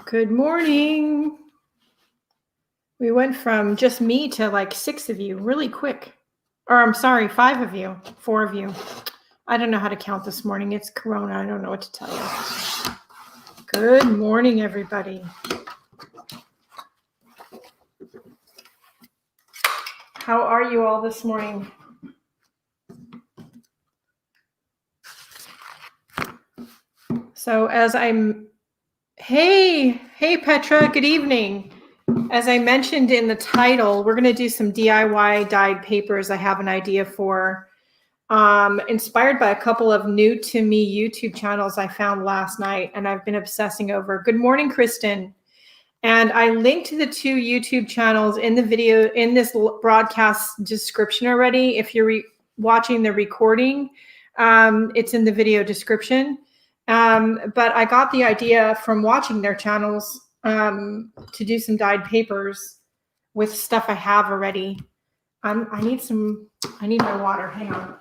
Good morning. We went from just me to like 6 of you really quick. Or I'm sorry, 5 of you, 4 of you. I don't know how to count this morning. It's Corona. I don't know what to tell you. Good morning, everybody. How are you all this morning? So hey Petra, good evening. As I mentioned in the title, we're going to do some DIY dyed papers I have an idea for. Inspired by a couple of new to me YouTube channels I found last night and I've been obsessing over. Good morning, Kristen. And I linked the 2 YouTube channels in the video, in this broadcast description already. If you're watching the recording, it's in the video description. But I got the idea from watching their channels to do some dyed papers with stuff I have already. I need my water. Hang on.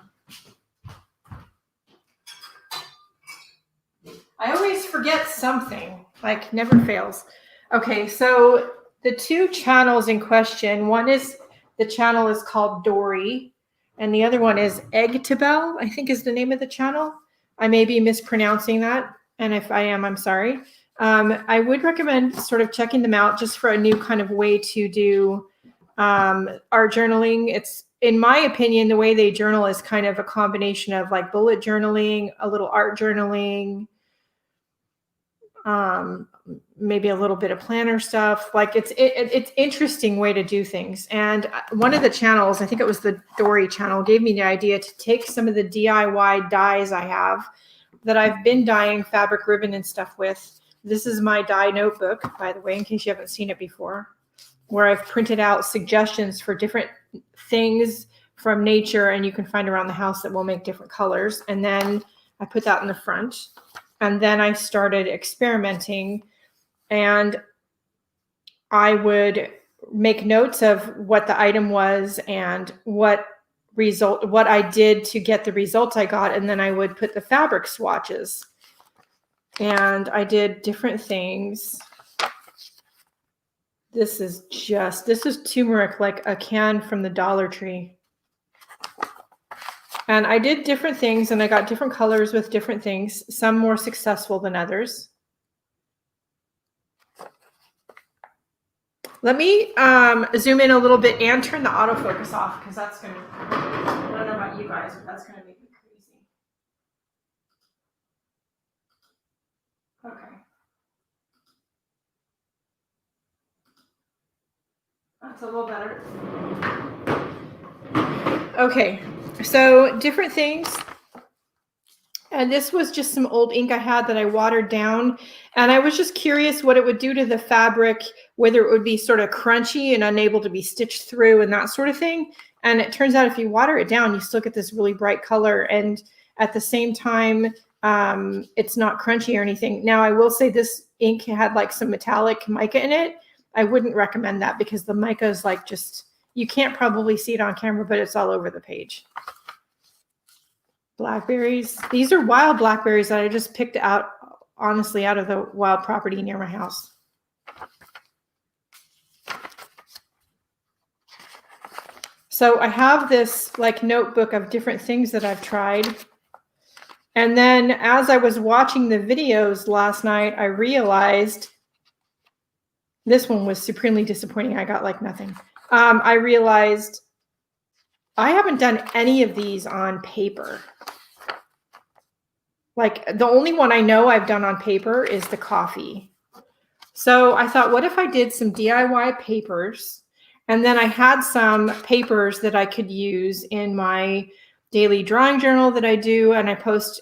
I always forget something, like never fails. Okay, so the 2 channels in question, the channel is called Dory, and the other one is Egg-to-Bell, I think is the name of the channel. I may be mispronouncing that, and if I am, I'm sorry. I would recommend sort of checking them out just for a new kind of way to do art journaling. It's, in my opinion, the way they journal is kind of a combination of like bullet journaling, a little art journaling, maybe a little bit of planner stuff. Like it's interesting way to do things. And one of the channels, I think it was the Dory channel, gave me the idea to take some of the DIY dyes I have that I've been dyeing fabric ribbon and stuff with. This is my dye notebook, by the way, in case you haven't seen it before, where I've printed out suggestions for different things from nature and you can find around the house that will make different colors. And then I put that in the front. And then I started experimenting and I would make notes of what the item was and what I did to get the results I got. And then I would put the fabric swatches and I did different things. This is turmeric, like a can from the Dollar Tree. And I did different things and I got different colors with different things, some more successful than others. Let me zoom in a little bit and turn the autofocus off because that's going to, I don't know about you guys, but that's going to make me crazy. Okay. That's a little better. Okay. So different things. And this was just some old ink I had that I watered down. And I was just curious what it would do to the fabric, whether it would be sort of crunchy and unable to be stitched through and that sort of thing. And it turns out if you water it down, you still get this really bright color. And at the same time, it's not crunchy or anything. Now, I will say this ink had like some metallic mica in it. I wouldn't recommend that because the mica is like just, you can't probably see it on camera, but it's all over the page. Blackberries. These are wild blackberries that I just picked out, honestly, out of the wild property near my house. So I have this like notebook of different things that I've tried. And then as I was watching the videos last night, I realized this one was supremely disappointing. I got like nothing. I realized I haven't done any of these on paper. Like the only one I know I've done on paper is the coffee. So I thought, what if I did some DIY papers and then I had some papers that I could use in my daily drawing journal that I do. And I post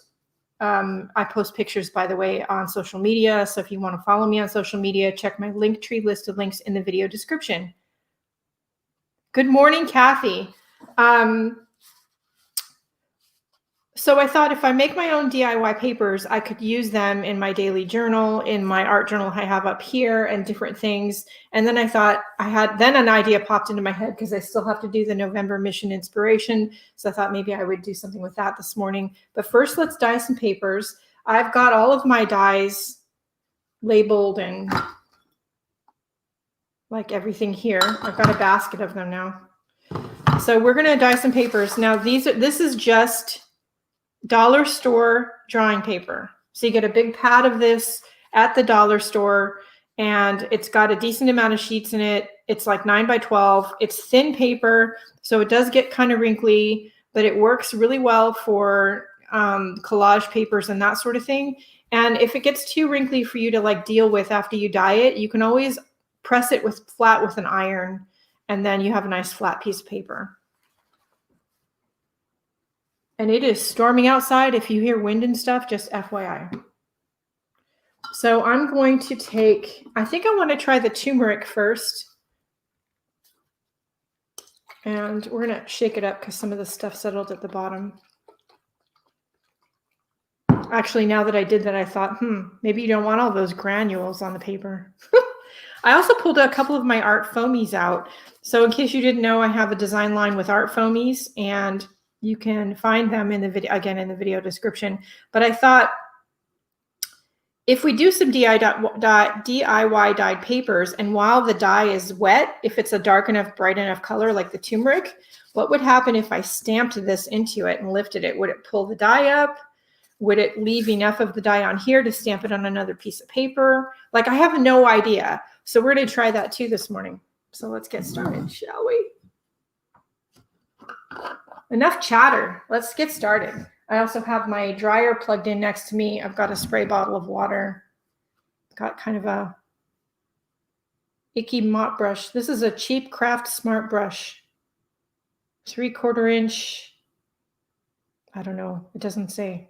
pictures, by the way, on social media. So if you want to follow me on social media, check my Linktree list of links in the video description. Good morning, Kathy. So I thought if I make my own DIY papers, I could use them in my daily journal, in my art journal I have up here and different things. And then I thought then an idea popped into my head because I still have to do the November mission inspiration. So I thought maybe I would do something with that this morning. But first, let's dye some papers. I've got all of my dyes labeled and like everything here. I've got a basket of them now. So we're going to dye some papers. Now this is just dollar store drawing paper. So you get a big pad of this at the dollar store, and it's got a decent amount of sheets in it. It's like 9 by 12. It's thin paper, so it does get kind of wrinkly, but it works really well for collage papers and that sort of thing. And if it gets too wrinkly for you to like deal with after you dye it, you can always press it flat with an iron, and then you have a nice flat piece of paper. And it is storming outside. If you hear wind and stuff, just FYI. So I'm going to take, I think I want to try the turmeric first. And we're going to shake it up because some of the stuff settled at the bottom. Actually, now that I did that, I thought, maybe you don't want all those granules on the paper. I also pulled a couple of my art foamies out. So in case you didn't know, I have a design line with art foamies, and you can find them in the video, again, in the video description. But I thought if we do some DIY dyed papers, and while the dye is wet, if it's a dark enough, bright enough color like the turmeric, what would happen if I stamped this into it and lifted it? Would it pull the dye up? Would it leave enough of the dye on here to stamp it on another piece of paper? Like, I have no idea. So we're going to try that too this morning. So let's get started, shall we? Enough chatter. Let's get started. I also have my dryer plugged in next to me. I've got a spray bottle of water. Got kind of a icky mop brush. This is a cheap craft smart brush. 3/4 inch. I don't know. It doesn't say.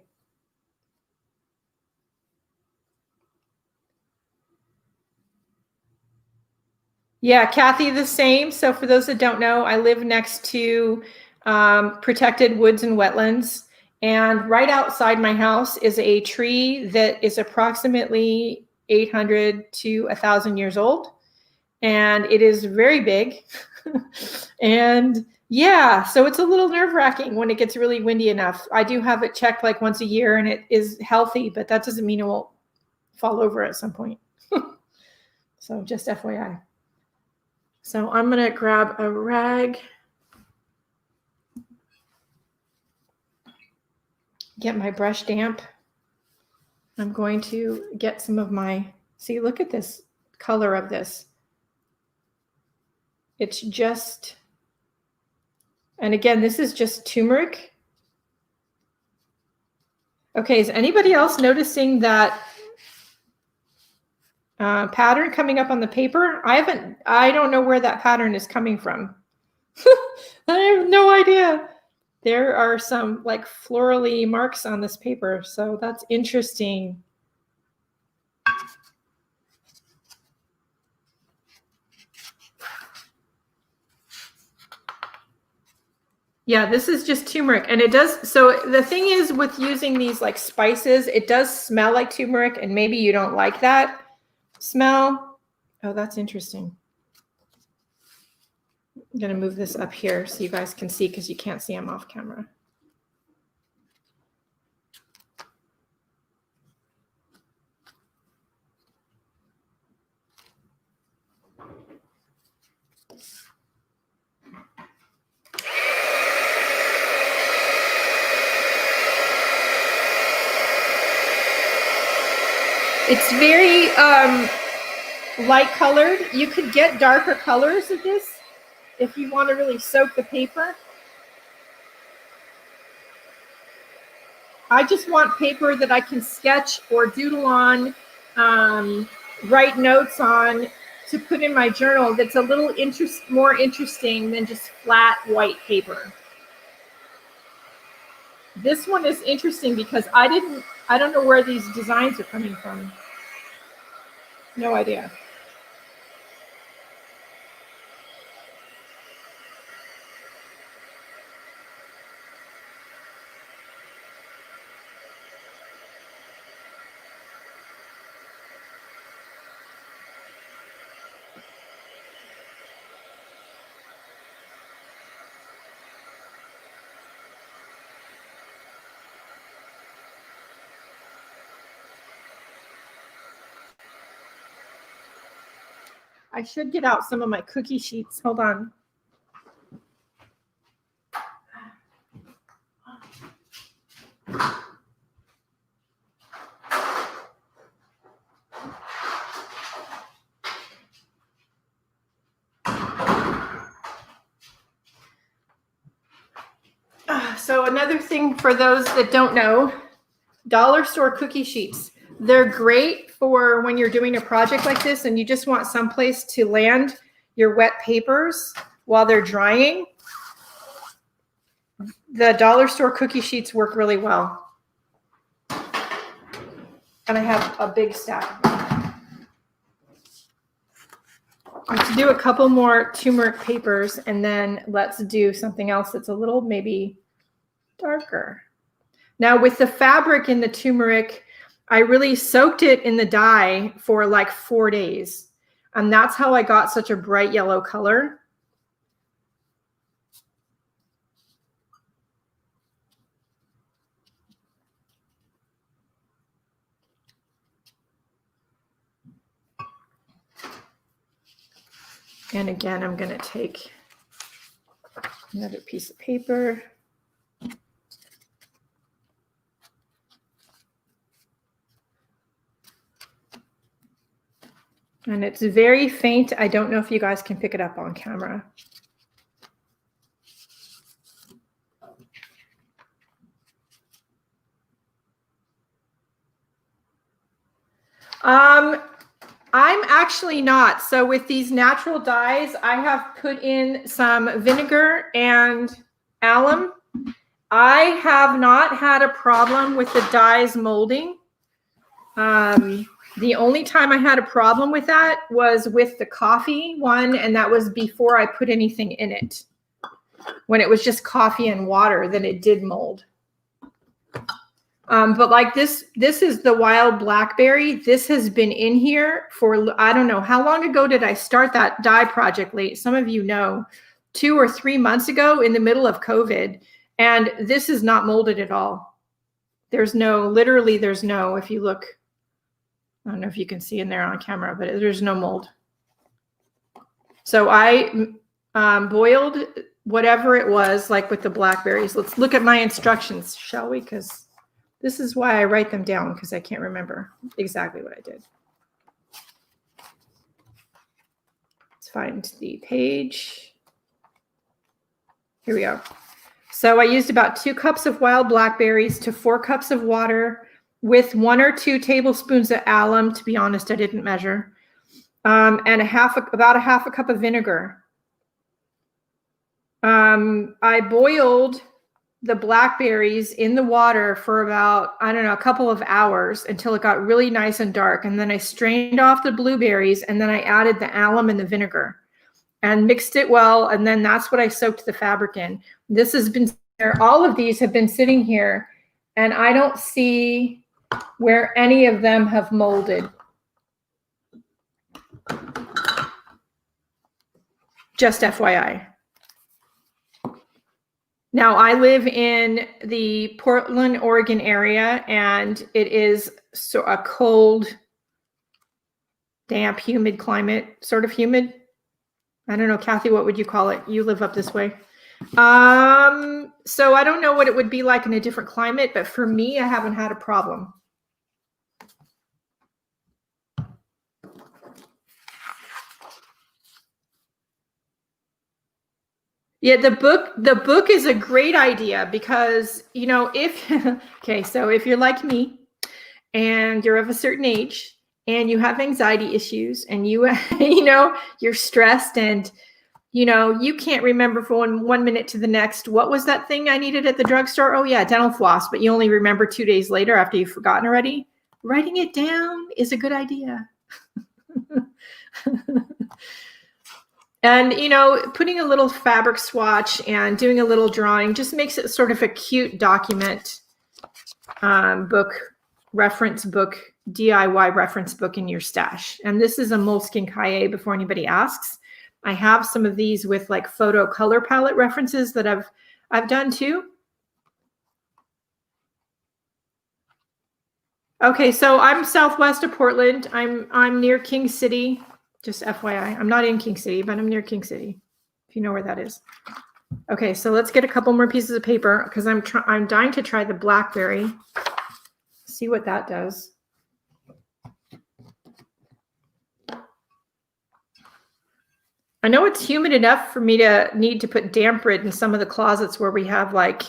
Yeah, Kathy, the same. So for those that don't know, I live next to protected woods and wetlands. And right outside my house is a tree that is approximately 800 to 1,000 years old. And it is very big. And yeah, so it's a little nerve-wracking when it gets really windy enough. I do have it checked like once a year, and it is healthy, but that doesn't mean it won't fall over at some point. So just FYI. So I'm going to grab a rag, get my brush damp. I'm going to get some of my, see, look at this color of this. It's just, and again, this is just turmeric. Okay, is anybody else noticing that pattern coming up on the paper? I don't know where that pattern is coming from. I have no idea. There are some like florally marks on this paper, so that's interesting. Yeah, this is just turmeric, and it does. So the thing is with using these like spices, it does smell like turmeric, and maybe you don't like that smell. Oh, that's interesting. I'm going to move this up here so you guys can see, because you can't see I'm off camera. It's very light colored. You could get darker colors of this if you want to really soak the paper. I just want paper that I can sketch or doodle on, write notes on, to put in my journal that's a little more interesting than just flat white paper. This one is interesting because I don't know where these designs are coming from. No idea. I should get out some of my cookie sheets. Hold on. So another thing for those that don't know, dollar store cookie sheets. They're great for when you're doing a project like this and you just want someplace to land your wet papers while they're drying. The dollar store cookie sheets work really well. And I have a big stack. Let's do a couple more turmeric papers and then let's do something else that's a little maybe darker. Now with the fabric in the turmeric, I really soaked it in the dye for like 4 days. And that's how I got such a bright yellow color. And again, I'm going to take another piece of paper. And it's very faint. I don't know if you guys can pick it up on camera. I'm actually not. So with these natural dyes, I have put in some vinegar and alum. I have not had a problem with the dyes molding. The only time I had a problem with that was with the coffee one, and that was before I put anything in it. When it was just coffee and water, then it did mold. But like this is the wild blackberry. This has been in here for, I don't know, how long ago did I start that dye project late? Some of you know, 2 or 3 months ago in the middle of COVID. And this is not molded at all. There's no, literally there's no, if you look, I don't know if you can see in there on camera, but there's no mold. So I boiled whatever it was, like with the blackberries. Let's look at my instructions, shall we? Because this is why I write them down, because I can't remember exactly what I did. Let's find the page. Here we go. So I used about 2 cups of wild blackberries to 4 cups of water with 1 or 2 tablespoons of alum. To be honest, I didn't measure. And about a half a cup of vinegar. I boiled the blackberries in the water for about, I don't know, a couple of hours until it got really nice and dark. And then I strained off the blueberries and then I added the alum and the vinegar and mixed it well. And then that's what I soaked the fabric in. This has been there. All of these have been sitting here and I don't see where any of them have molded. Just FYI. Now, I live in the Portland, Oregon area, and it is so a cold, damp, humid climate, sort of humid. I don't know, Kathy, what would you call it? You live up this way. So I don't know what it would be like in a different climate, but for me, I haven't had a problem. Yeah, the book is a great idea because, you know, if, okay, so if you're like me and you're of a certain age and you have anxiety issues and you, you know, you're stressed and, you know, you can't remember from one minute to the next, what was that thing I needed at the drugstore? Oh yeah, dental floss, but you only remember 2 days later after you've forgotten already. Writing it down is a good idea. And, you know, putting a little fabric swatch and doing a little drawing just makes it sort of a cute document book, reference book, DIY reference book in your stash. And this is a Moleskine Cahier before anybody asks. I have some of these with like photo color palette references that I've done too. Okay, so I'm southwest of Portland. I'm near King City. Just FYI, I'm not in King City, but I'm near King City, if you know where that is. Okay, so let's get a couple more pieces of paper because I'm dying to try the Blackberry. See what that does. I know it's humid enough for me to need to put damp rid in some of the closets where we have like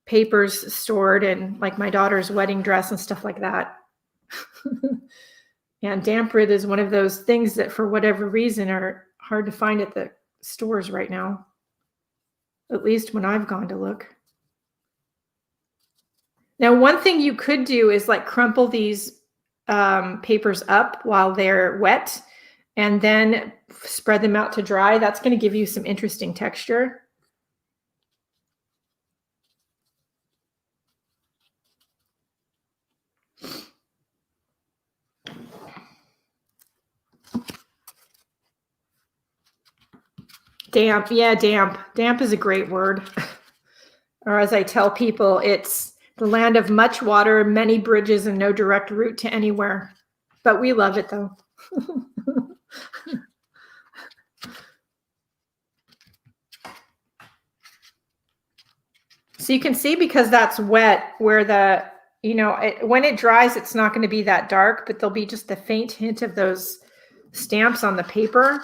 papers stored and like my daughter's wedding dress and stuff like that. And damp rid is one of those things that for whatever reason are hard to find at the stores right now. At least when I've gone to look. Now, one thing you could do is like crumple these papers up while they're wet and then spread them out to dry. That's going to give you some interesting texture. Damp, yeah, damp. Damp is a great word. Or as I tell people, it's the land of much water, many bridges, and no direct route to anywhere. But we love it though. So you can see because that's wet where the, you know, when it dries, it's not going to be that dark, but there'll be just a faint hint of those stamps on the paper,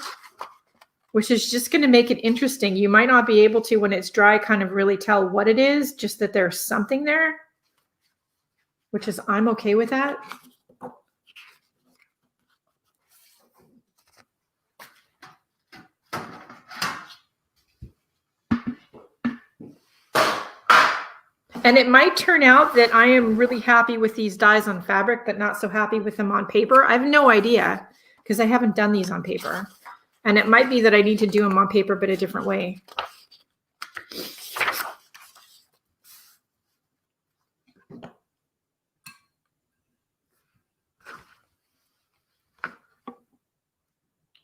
which is just going to make it interesting. You might not be able to, when it's dry, kind of really tell what it is, just that there's something there, which is, I'm okay with that. And it might turn out that I am really happy with these dies on fabric, but not so happy with them on paper. I have no idea because I haven't done these on paper. And it might be that I need to do them on paper, but a different way.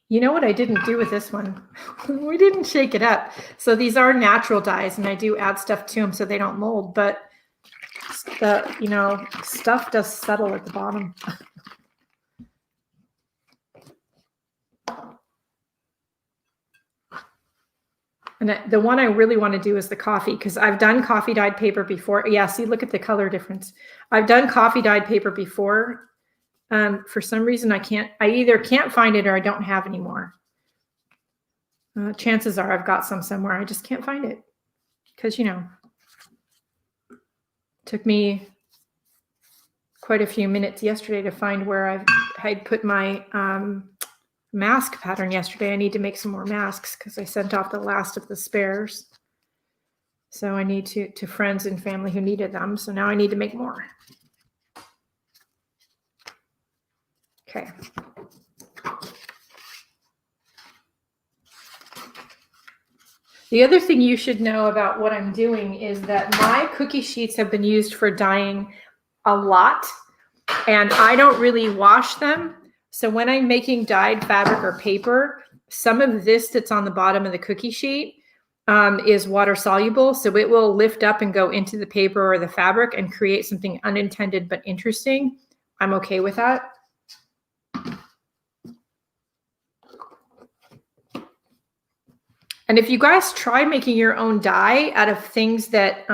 You know what I didn't do with this one? We didn't shake it up. So these are natural dyes, and I do add stuff to them so they don't mold, but the, you know, stuff does settle at the bottom. And the one I really want to do is the coffee, because I've done coffee dyed paper before. Yeah, see, look at the color difference. I've done coffee dyed paper before. For some reason, I either can't find it or I don't have anymore. Chances are I've got some somewhere. I just can't find it because, you know, it took me quite a few minutes yesterday to find where I'd put my mask pattern yesterday. I need to make some more masks because I sent off the last of the spares. So I need to friends and family who needed them. So now I need to make more. Okay. The other thing you should know about what I'm doing is that my cookie sheets have been used for dyeing a lot, and I don't really wash them. So when I'm making dyed fabric or paper, some of this that's on the bottom of the cookie sheet is water soluble. So it will lift up and go into the paper or the fabric and create something unintended but interesting. I'm okay with that. And if you guys try making your own dye out of things that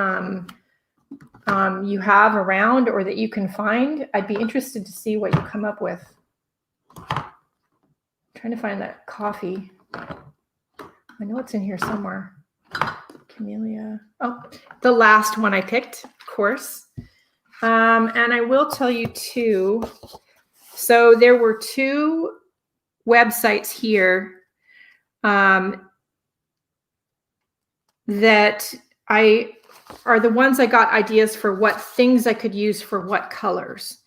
you have around or that you can find, I'd be interested to see what you come up with. I'm trying to find that coffee. I know it's in here somewhere. Camellia. Oh, the last one I picked, of course. And I will tell you too. So there were two websites here that are the ones I got ideas for what things I could use for what colors.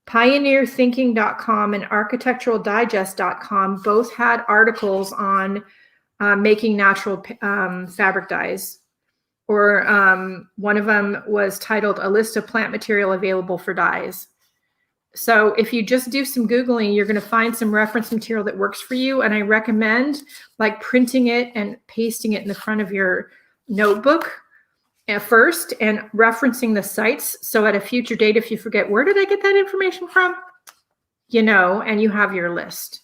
PioneerThinking.com and ArchitecturalDigest.com both had articles on making natural fabric dyes. Or one of them was titled "A List of Plant Material Available for Dyes." So if you just do some Googling, you're going to find some reference material that works for you. And I recommend like printing it and pasting it in the front of your notebook at first and referencing the sites. So at a future date, if you forget, where did I get that information from? You know, and you have your list.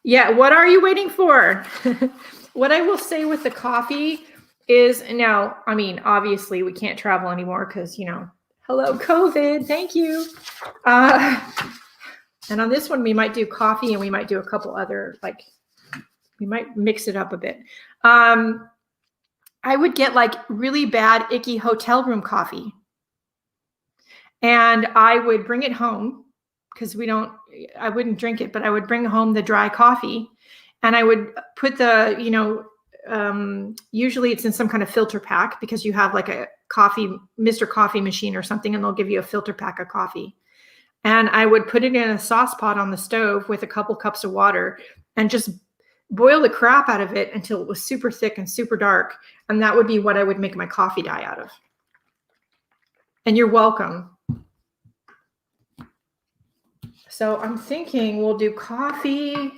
Yeah, what are you waiting for? What I will say with the coffee is now, I mean, obviously we can't travel anymore because, hello, COVID. Thank you. And on this one, we might do coffee and we might do a couple other, we might mix it up a bit. I would get really bad, icky hotel room coffee. And I would bring it home because I wouldn't drink it, but I would bring home the dry coffee and I would put the, usually it's in some kind of filter pack because you have like a Mr. Coffee machine or something, and they'll give you a filter pack of coffee. And I would put it in a sauce pot on the stove with a couple cups of water and just boil the crap out of it until it was super thick and super dark. And that would be what I would make my coffee dye out of. And you're welcome. So I'm thinking we'll do coffee,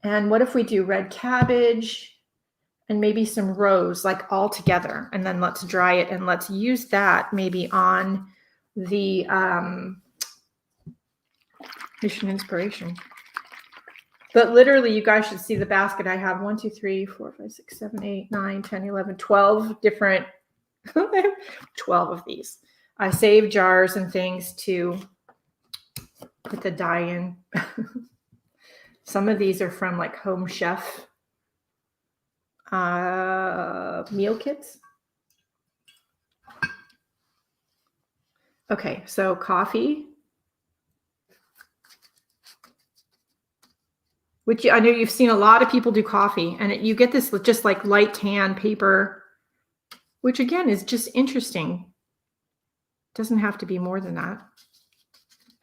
and what if we do red cabbage and maybe some rose, all together, and then let's dry it and let's use that maybe on the Mission Inspiration. But literally, you guys should see the basket I have. 1, 2, 3, 4, 5, 6, 7, 8, 9, 10, 11, 12 different, 12 of these. I save jars and things to put the dye in. Some of these are from Home Chef meal kits. Okay, so coffee, which I know you've seen a lot of people do coffee, and you get this just light tan paper, which again is just interesting. Doesn't have to be more than that.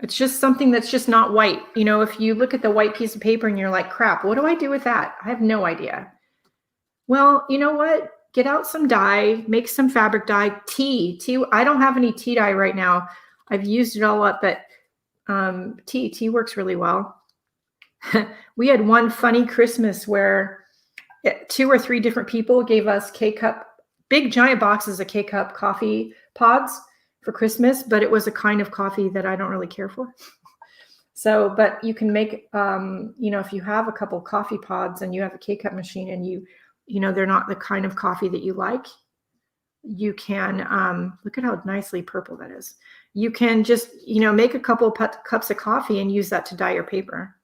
It's just something that's just not white. If you look at the white piece of paper and you're like, crap, what do I do with that? I have no idea. Well, you know what? Get out some dye, make some fabric dye, tea. I don't have any tea dye right now. I've used it all up, but tea works really well. We had one funny Christmas where 2 or 3 different people gave us big giant boxes of K-Cup coffee pods for Christmas, but it was a kind of coffee that I don't really care for. So, but you can make, if you have a couple coffee pods and you have a K-Cup machine and they're not the kind of coffee that you like, you can, look at how nicely purple that is. You can just, make a couple cups of coffee and use that to dye your paper.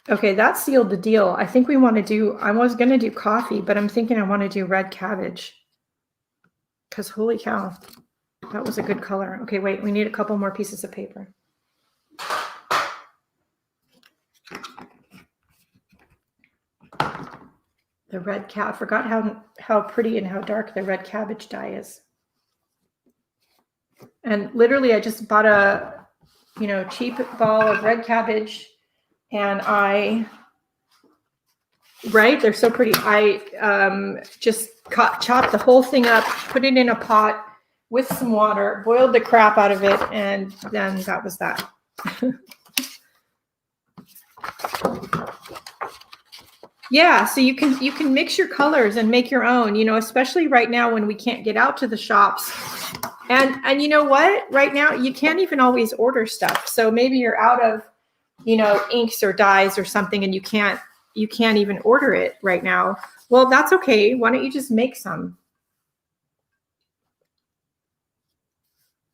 Okay, that sealed the deal. I think I was going to do coffee, but I'm thinking I want to do red cabbage. Because holy cow, that was a good color. Okay, wait, we need a couple more pieces of paper. The red I forgot how pretty and how dark the red cabbage dye is. And literally I just bought a, cheap ball of red cabbage. And they're so pretty. I just chopped the whole thing up, put it in a pot with some water, boiled the crap out of it, and then that was that. Yeah, so you can mix your colors and make your own, especially right now when we can't get out to the shops. And you know what? Right now you can't even always order stuff. So maybe you're out of inks or dyes or something, and you can't even order it right now. Well, that's okay. Why don't you just make some?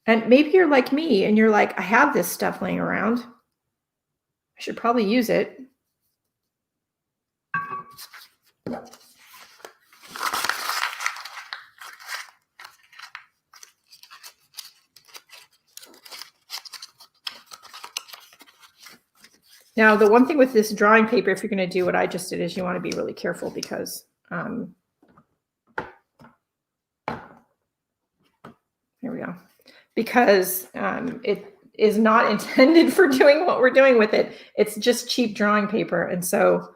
And maybe you're like me and you're like, I have this stuff laying around. I should probably use it. Now, the one thing with this drawing paper, if you're going to do what I just did, is you want to be really careful because here we go. Because it is not intended for doing what we're doing with it. It's just cheap drawing paper. And so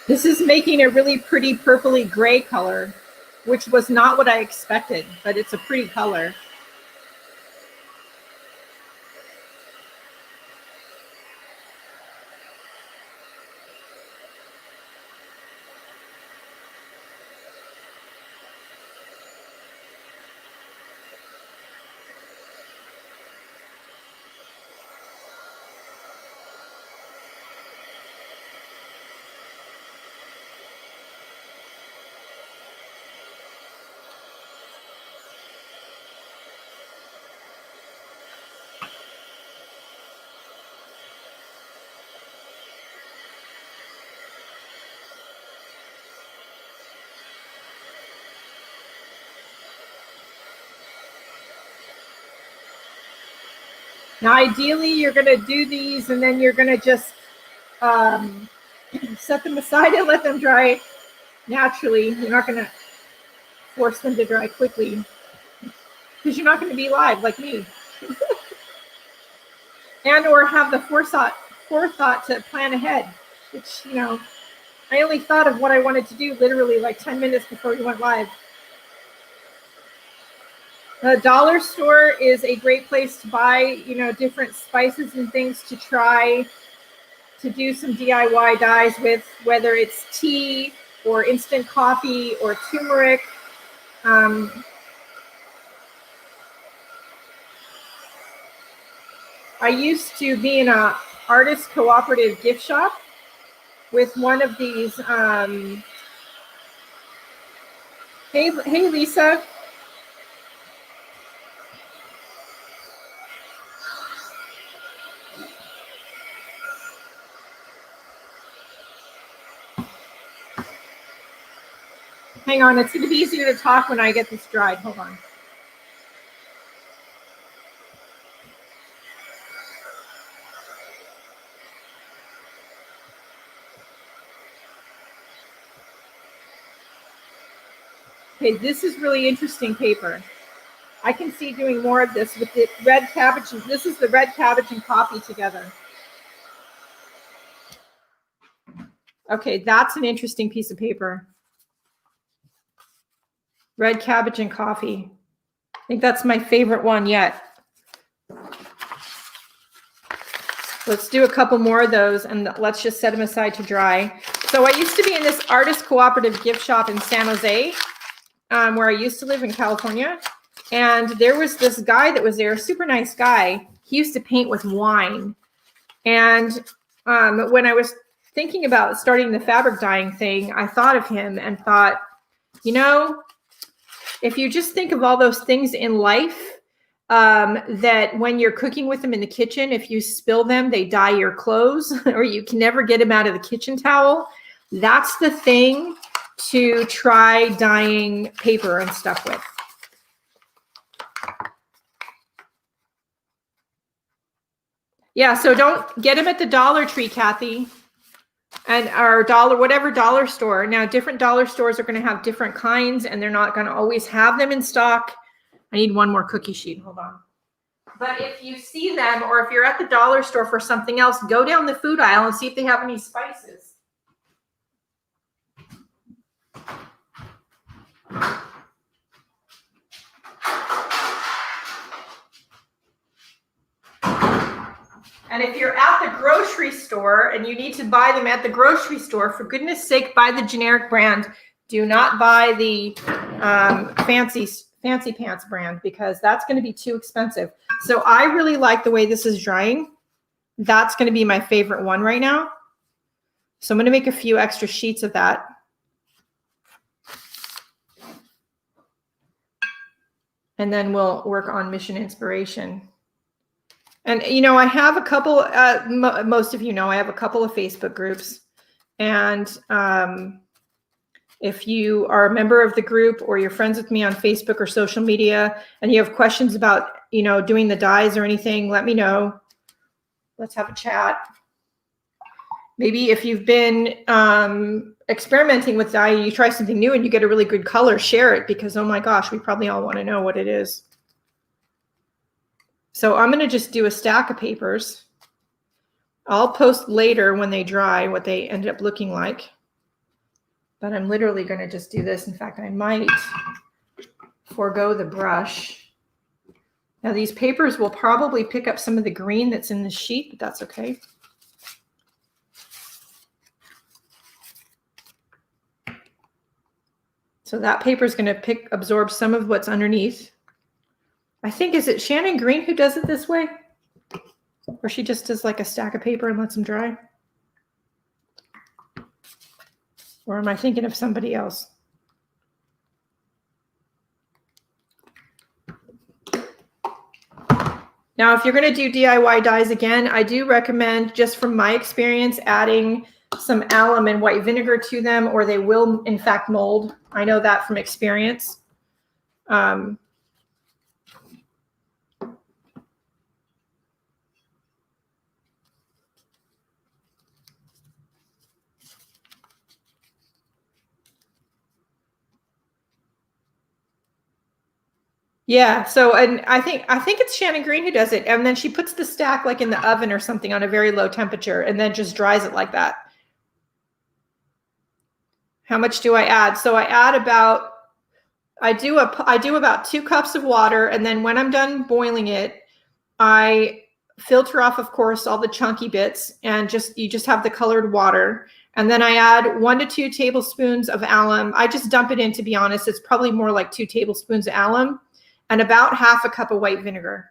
This is making a really pretty purpley gray color, which was not what I expected, but it's a pretty color. Now, ideally, you're going to do these and then you're going to just set them aside and let them dry naturally. You're not going to force them to dry quickly because you're not going to be live like me. And or have the forethought to plan ahead, which, you know, I only thought of what I wanted to do literally like 10 minutes before we went live. The dollar store is a great place to buy, you know, different spices and things to try to do some DIY dyes with, whether it's tea or instant coffee or turmeric. I used to be in a artist cooperative gift shop with one of these. Hey, Lisa. Hang on, it's going to be easier to talk when I get this dried. Hold on. Okay, this is really interesting paper. I can see doing more of this with the red cabbage. This is the red cabbage and coffee together. Okay, that's an interesting piece of paper. Red cabbage and coffee. I think that's my favorite one yet. Let's do a couple more of those and let's just set them aside to dry. So I used to be in this artist cooperative gift shop in San Jose, where I used to live in California. And there was this guy that was there, a super nice guy. He used to paint with wine. And when I was thinking about starting the fabric dyeing thing, I thought of him and thought, you know, if you just think of all those things in life that when you're cooking with them in the kitchen, if you spill them, they dye your clothes or you can never get them out of the kitchen towel. That's the thing to try dyeing paper and stuff with. Yeah, so don't get them at the Dollar Tree, Kathy, and our whatever dollar store. Now, different dollar stores are going to have different kinds, and they're not going to always have them in stock. I need one more cookie sheet. Hold on. But if you see them, or if you're at the dollar store for something else, go down the food aisle and see if they have any spices. And if you're at the grocery store and you need to buy them at the grocery store, for goodness sake, buy the generic brand. Do not buy the fancy pants brand because that's going to be too expensive. So I really like the way this is drying. That's going to be my favorite one right now. So I'm going to make a few extra sheets of that. And then we'll work on Mission Inspiration. And, you know, I have a couple, most of you know, I have a couple of Facebook groups. And if you are a member of the group or you're friends with me on Facebook or social media and you have questions about, you know, doing the dyes or anything, let me know. Let's have a chat. Maybe if you've been experimenting with dye, you try something new and you get a really good color, share it because, oh my gosh, we probably all want to know what it is. So I'm going to just do a stack of papers. I'll post later when they dry what they ended up looking like. but I'm literally going to just do this. In fact, I might forego the brush. Now these papers will probably pick up some of the green that's in the sheet, but that's okay. So that paper is going to absorb some of what's underneath. I think, is it Shannon Green who does it this way? Or she just does like a stack of paper and lets them dry? Or am I thinking of somebody else? Now, if you're going to do DIY dies again, I do recommend, just from my experience, adding some alum and white vinegar to them, or they will, in fact, mold. I know that from experience. Yeah, so, and I think it's Shannon Green who does it, and then she puts the stack like in the oven or something on a very low temperature, and then just dries it like that. How much do I add? So I add about, I do about 2 cups of water, and then when I'm done boiling it, I filter off, of course, all the chunky bits, and you just have the colored water. And then I add 1 to 2 tablespoons of alum. I just dump it in, to be honest. It's probably more like 2 tablespoons of alum, and about half a cup of white vinegar.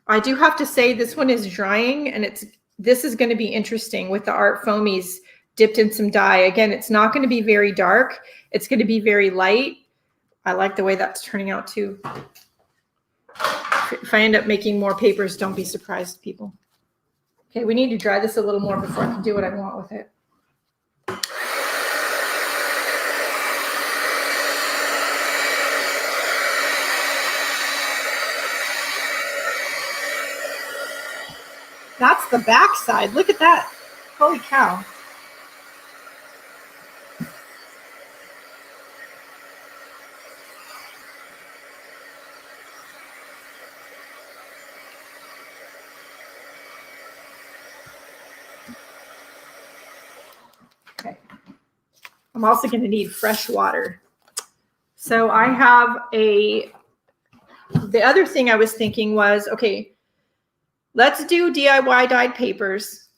I do have to say this one is drying, and this is going to be interesting with the Art Foamies dipped in some dye. Again, it's not going to be very dark. It's going to be very light. I like the way that's turning out too. If I end up making more papers, don't be surprised, people. Okay, we need to dry this a little more before I can do what I want with it. That's the back side. Look at that. Holy cow. Okay. I'm also going to need fresh water. So I have the other thing I was thinking was, okay, let's do DIY dyed papers.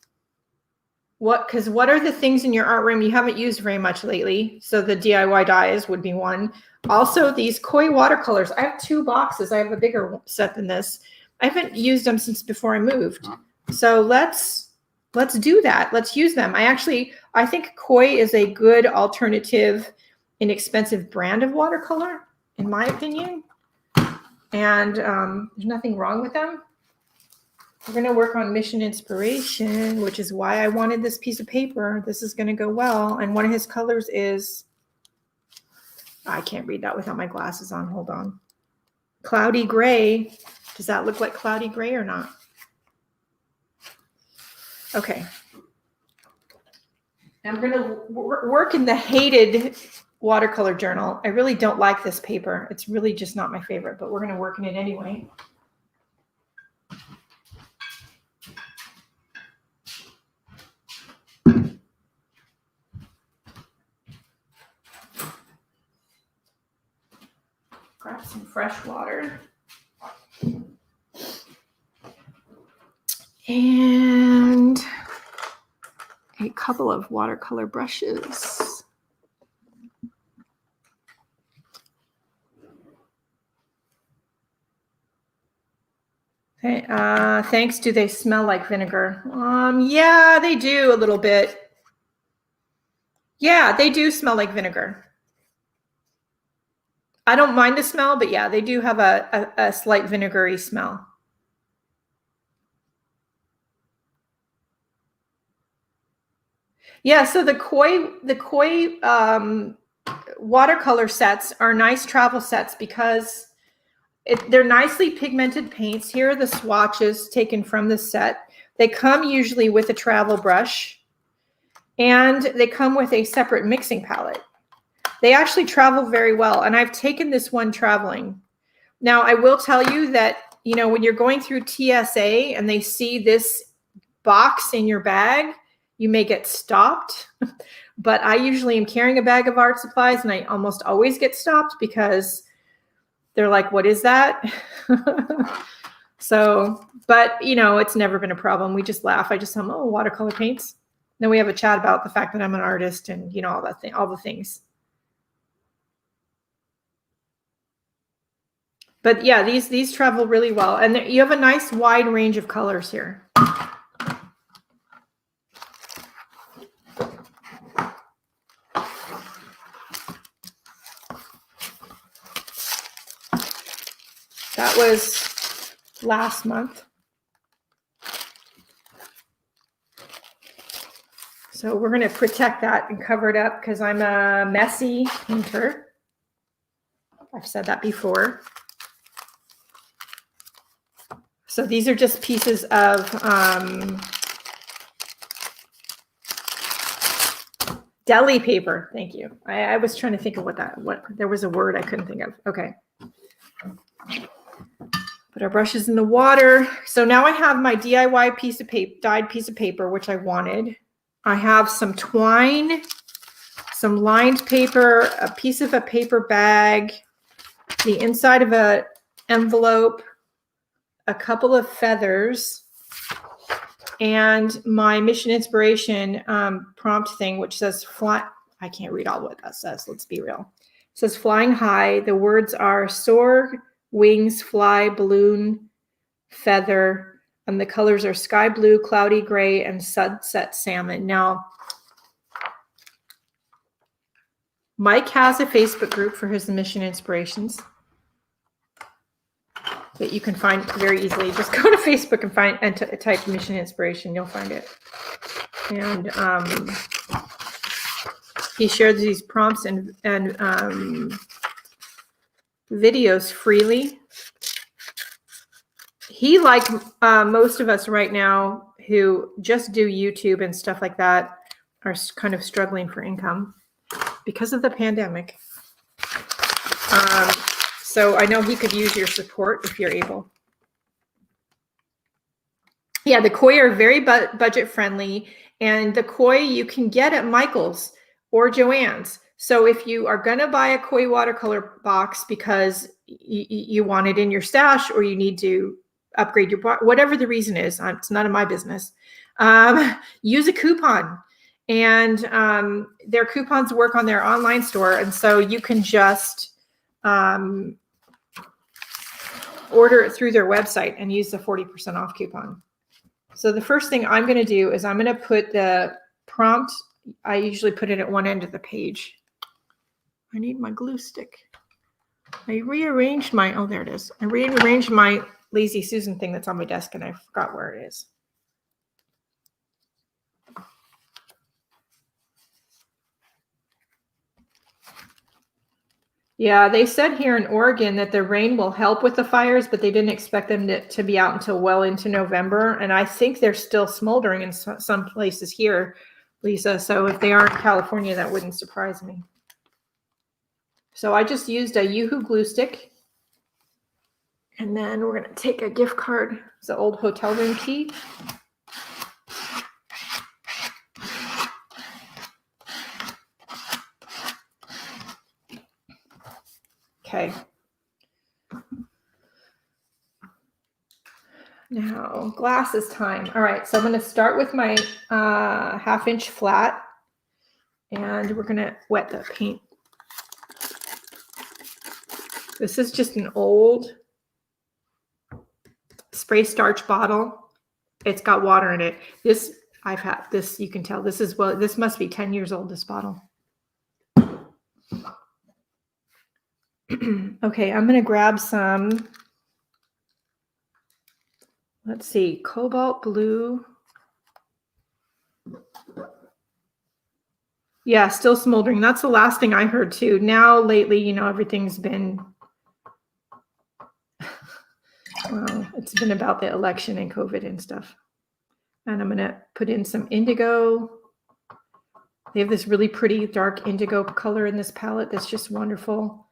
Because what are the things in your art room you haven't used very much lately? So the DIY dyes would be one. Also, these koi watercolors. I have 2 boxes. I have a bigger set than this. I haven't used them since before I moved. So let's do that. Let's use them. I think koi is a good alternative, inexpensive brand of watercolor, in my opinion. And there's nothing wrong with them. We're going to work on Mission Inspiration, which is why I wanted this piece of paper. This is going to go well. And one of his colors is, I can't read that without my glasses on. Hold on. Cloudy gray. Does that look like cloudy gray or not? Okay. I'm going to work in the hated watercolor journal. I really don't like this paper. It's really just not my favorite, but we're going to work in it anyway. Grab some fresh water. And a couple of watercolor brushes. Okay, thanks. Do they smell like vinegar? Yeah, they do a little bit. Yeah, they do smell like vinegar. I don't mind the smell, but yeah, they do have a slight vinegary smell. Yeah, so the koi watercolor sets are nice travel sets because they're nicely pigmented paints. Here are the swatches taken from the set. They come usually with a travel brush, and they come with a separate mixing palette. They actually travel very well, and I've taken this one traveling. Now, I will tell you that you know, when you're going through TSA and they see this box in your bag, you may get stopped. But I usually am carrying a bag of art supplies, and I almost always get stopped because they're like, what is that? So, but you know, it's never been a problem. We just laugh. I just tell them, oh, watercolor paints. Then we have a chat about the fact that I'm an artist and, you know, all that thing, all the things. But yeah, these travel really well. And you have a nice wide range of colors here. That was last month. So we're going to protect that and cover it up because I'm a messy painter. I've said that before. So these are just pieces of deli paper. Thank you. I was trying to think of what there was a word I couldn't think of. Okay. Put our brushes in the water. So now I have my DIY piece of paper, dyed piece of paper, which I wanted. I have some twine, some lined paper, a piece of a paper bag, the inside of an envelope, a couple of feathers, and my mission inspiration prompt thing, which says fly. I can't read all what that says. Let's be real. It says flying high. The words are soar, wings, fly, balloon, feather, and the colors are sky blue, cloudy gray, and sunset salmon. Now, Mike has a Facebook group for his mission inspirations that you can find very easily. Just go to Facebook and find and type mission inspiration. You'll find it. And he shares these prompts and videos freely. He, like most of us right now who just do YouTube and stuff like that, are kind of struggling for income because of the pandemic. So I know he could use your support if you're able. Yeah, the koi are very budget friendly, and the koi you can get at Michael's or Joann's. So if you are going to buy a koi watercolor box because you want it in your stash or you need to upgrade your, whatever the reason is, it's none of my business, use a coupon. And their coupons work on their online store. And so you can just order it through their website and use the 40% off coupon. So the first thing I'm going to do is I'm going to put the prompt. I usually put it at one end of the page. I need my glue stick. I rearranged my, oh, there it is. I rearranged my Lazy Susan thing that's on my desk and I forgot where it is. Yeah, they said here in Oregon that the rain will help with the fires, but they didn't expect them to be out until well into November. And I think they're still smoldering in some places here, Lisa. So if they are in California, that wouldn't surprise me. So I just used a Yoo-hoo glue stick. And then we're going to take a gift card. It's an old hotel room key. Okay. Now, glasses time. All right, so I'm going to start with my 1/2-inch flat, and we're going to wet the paint. This is just an old spray starch bottle. It's got water in it. This, I've had this, you can tell this is, well, this must be 10 years old, this bottle. Okay, I'm going to grab some, let's see, cobalt blue. Yeah, still smoldering. That's the last thing I heard too. Now, lately, you know, everything's been, well, it's been about the election and COVID and stuff. And I'm going to put in some indigo. They have this really pretty dark indigo color in this palette that's just wonderful.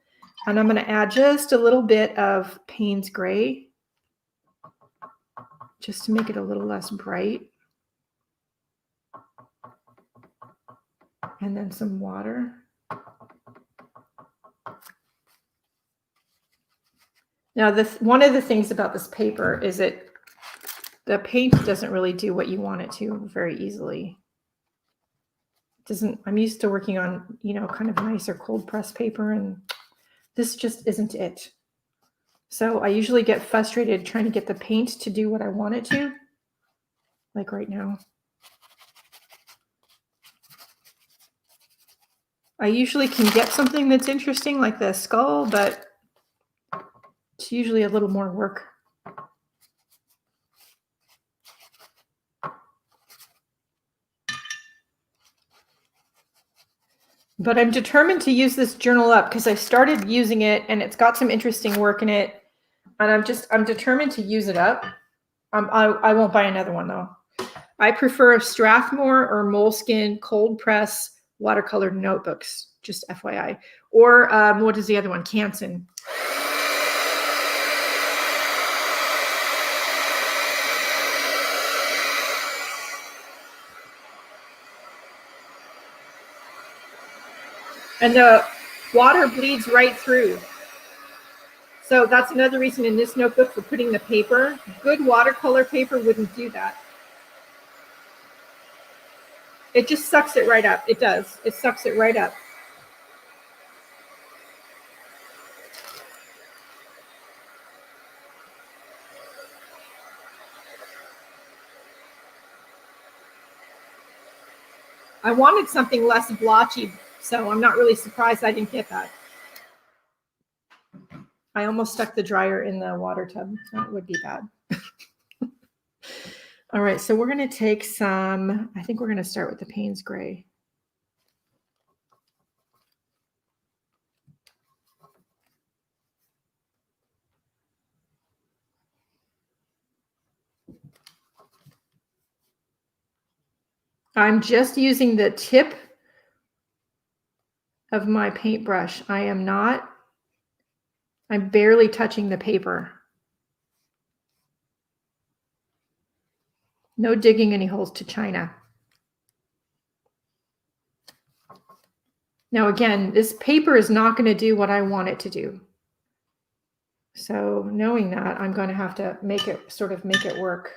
And I'm going to add just a little bit of Payne's gray. just to make it a little less bright. And then some water. Now, one of the things about this paper is the paint doesn't really do what you want it to very easily. I'm used to working on, kind of nicer cold press paper, and this just isn't it. So I usually get frustrated trying to get the paint to do what I want it to, like right now. I usually can get something that's interesting like the skull, but it's usually a little more work. But I'm determined to use this journal up because I started using it and it's got some interesting work in it. And I'm determined to use it up. I won't buy another one though. I prefer Strathmore or Moleskine cold press watercolor notebooks, just FYI. Or what is the other one? Canson. And the water bleeds right through. So that's another reason in this notebook for putting the paper. Good watercolor paper wouldn't do that. It just sucks it right up. It does. It sucks it right up. I wanted something less blotchy, so I'm not really surprised I didn't get that. I almost stuck the dryer in the water tub. That would be bad. All right, so we're going to take some, I think we're going to start with the Payne's Gray. I'm just using the tip of my paintbrush. I'm barely touching the paper. No digging any holes to China. Now, again, this paper is not going to do what I want it to do. So knowing that, I'm going to have to make it work.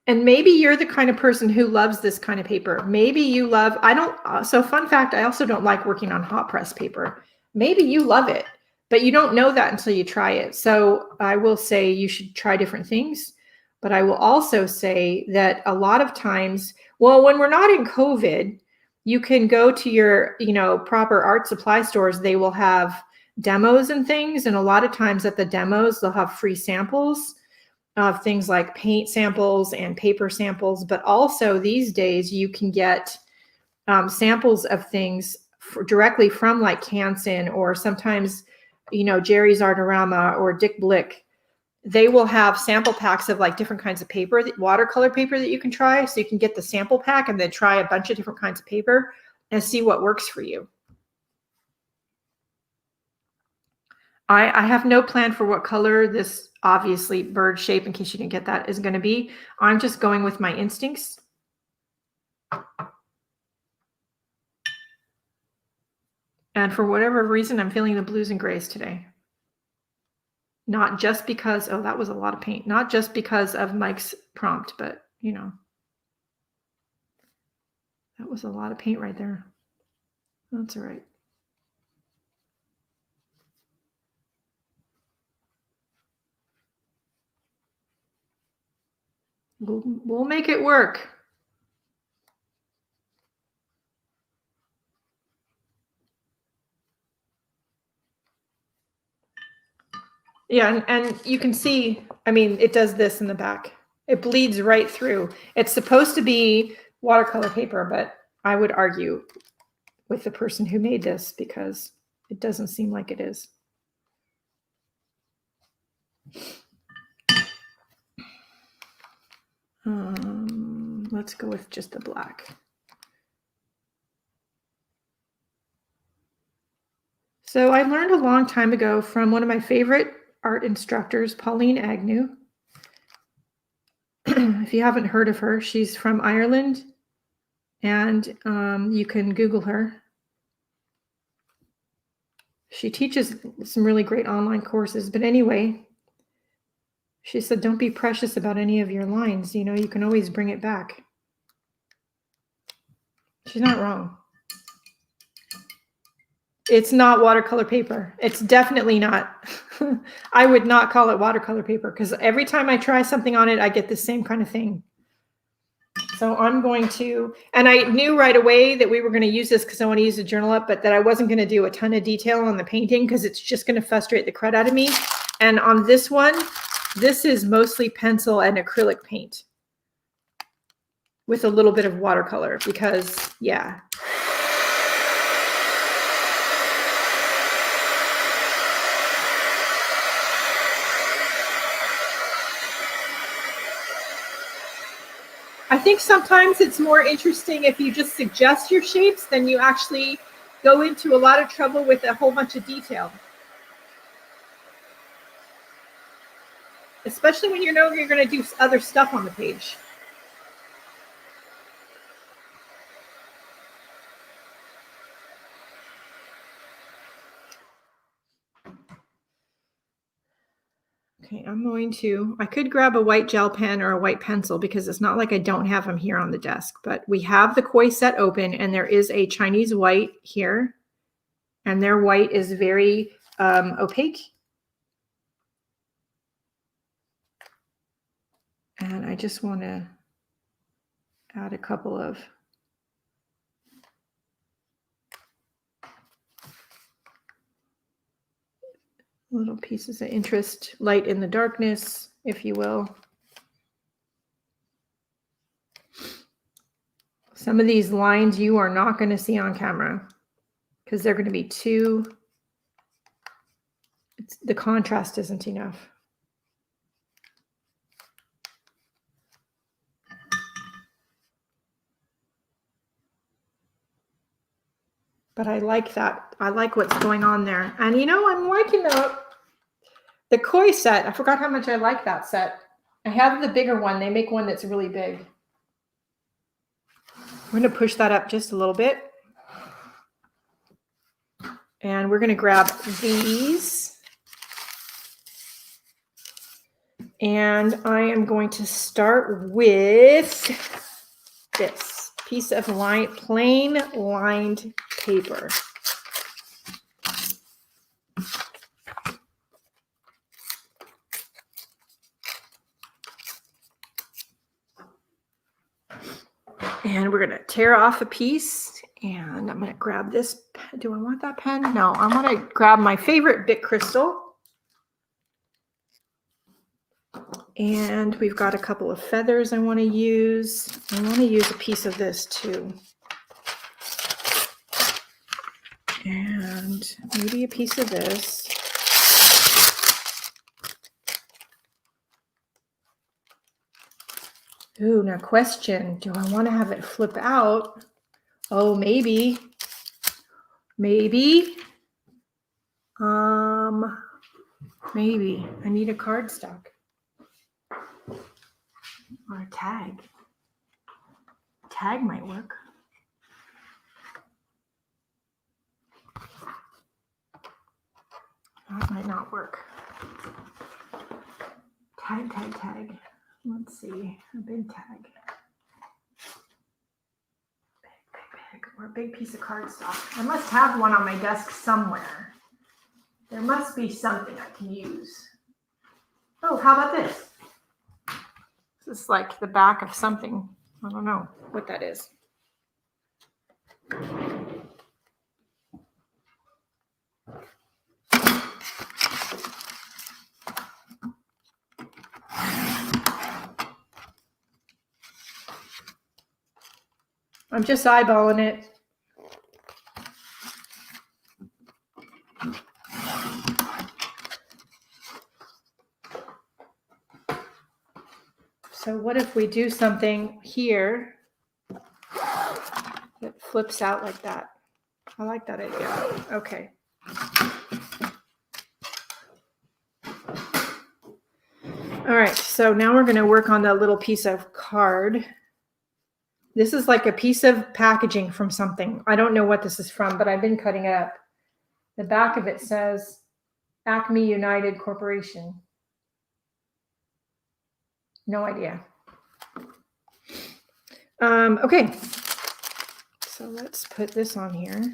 And maybe you're the kind of person who loves this kind of paper. Maybe you love, so fun fact, I also don't like working on hot press paper. Maybe you love it, but you don't know that until you try it. So I will say you should try different things, but I will also say that a lot of times, well, when we're not in COVID, you can go to your, proper art supply stores. They will have demos and things. And a lot of times at the demos, they'll have free samples of things like paint samples and paper samples, but also these days you can get samples of things directly from like Canson, or sometimes, Jerry's Artorama or Dick Blick. They will have sample packs of like different kinds of paper, watercolor paper that you can try. So you can get the sample pack and then try a bunch of different kinds of paper and see what works for you. I have no plan for what color this obviously bird shape, in case you didn't get that, is going to be. I'm just going with my instincts. And for whatever reason, I'm feeling the blues and grays today. Not just because, oh, that was a lot of paint. Not just because of Mike's prompt, but, that was a lot of paint right there. That's all right. We'll make it work. Yeah, and you can see, it does this in the back. It bleeds right through. It's supposed to be watercolor paper, but I would argue with the person who made this because it doesn't seem like it is. Let's go with just the black. So I learned a long time ago from one of my favorite art instructors, Pauline Agnew. If you haven't heard of her, she's from Ireland, and you can Google her. She teaches some really great online courses. But anyway, she said, don't be precious about any of your lines. You know, you can always bring it back. She's not wrong. It's not watercolor paper. It's definitely not. I would not call it watercolor paper because every time I try something on it, I get the same kind of thing. So I'm going to, and I knew right away that we were going to use this because I want to use the journal up, but that I wasn't going to do a ton of detail on the painting because it's just going to frustrate the crud out of me. And on this one, this is mostly pencil and acrylic paint with a little bit of watercolor because, yeah. I think sometimes it's more interesting if you just suggest your shapes than you actually go into a lot of trouble with a whole bunch of detail. Especially when you know you're going to do other stuff on the page. Okay, I'm going to, I could grab a white gel pen or a white pencil because it's not like I don't have them here on the desk, but we have the koi set open and there is a Chinese white here and their white is very opaque. And I just want to add a couple of little pieces of interest, light in the darkness, if you will. Some of these lines you are not going to see on camera because they're going to be too, the contrast isn't enough. But I like that. I like what's going on there. And you know, I'm liking the koi set. I forgot how much I like that set. I have the bigger one. They make one that's really big. We're going to push that up just a little bit. And we're going to grab these. And I am going to start with this piece of plain lined paper. And we're going to tear off a piece. And I'm going to grab this. Do I want that pen? No, I want to grab my favorite Bic crystal. And we've got a couple of feathers I want to use. I want to use a piece of this too. And maybe a piece of this. Ooh, now question, do I want to have it flip out? Oh, maybe. Maybe. Maybe. I need a cardstock. Or a tag. Tag might work. That might not work. Tag. Let's see. A big tag. Big. Or a big piece of cardstock. I must have one on my desk somewhere. There must be something I can use. Oh, how about this? This is like the back of something. I don't know what that is. I'm just eyeballing it. So what if we do something here that flips out like that? I like that idea. Okay. All right, so now we're going to work on that little piece of card. This is like a piece of packaging from something. I don't know what this is from, but I've been cutting it up. The back of it says Acme United Corporation. No idea. Okay, so let's put this on here.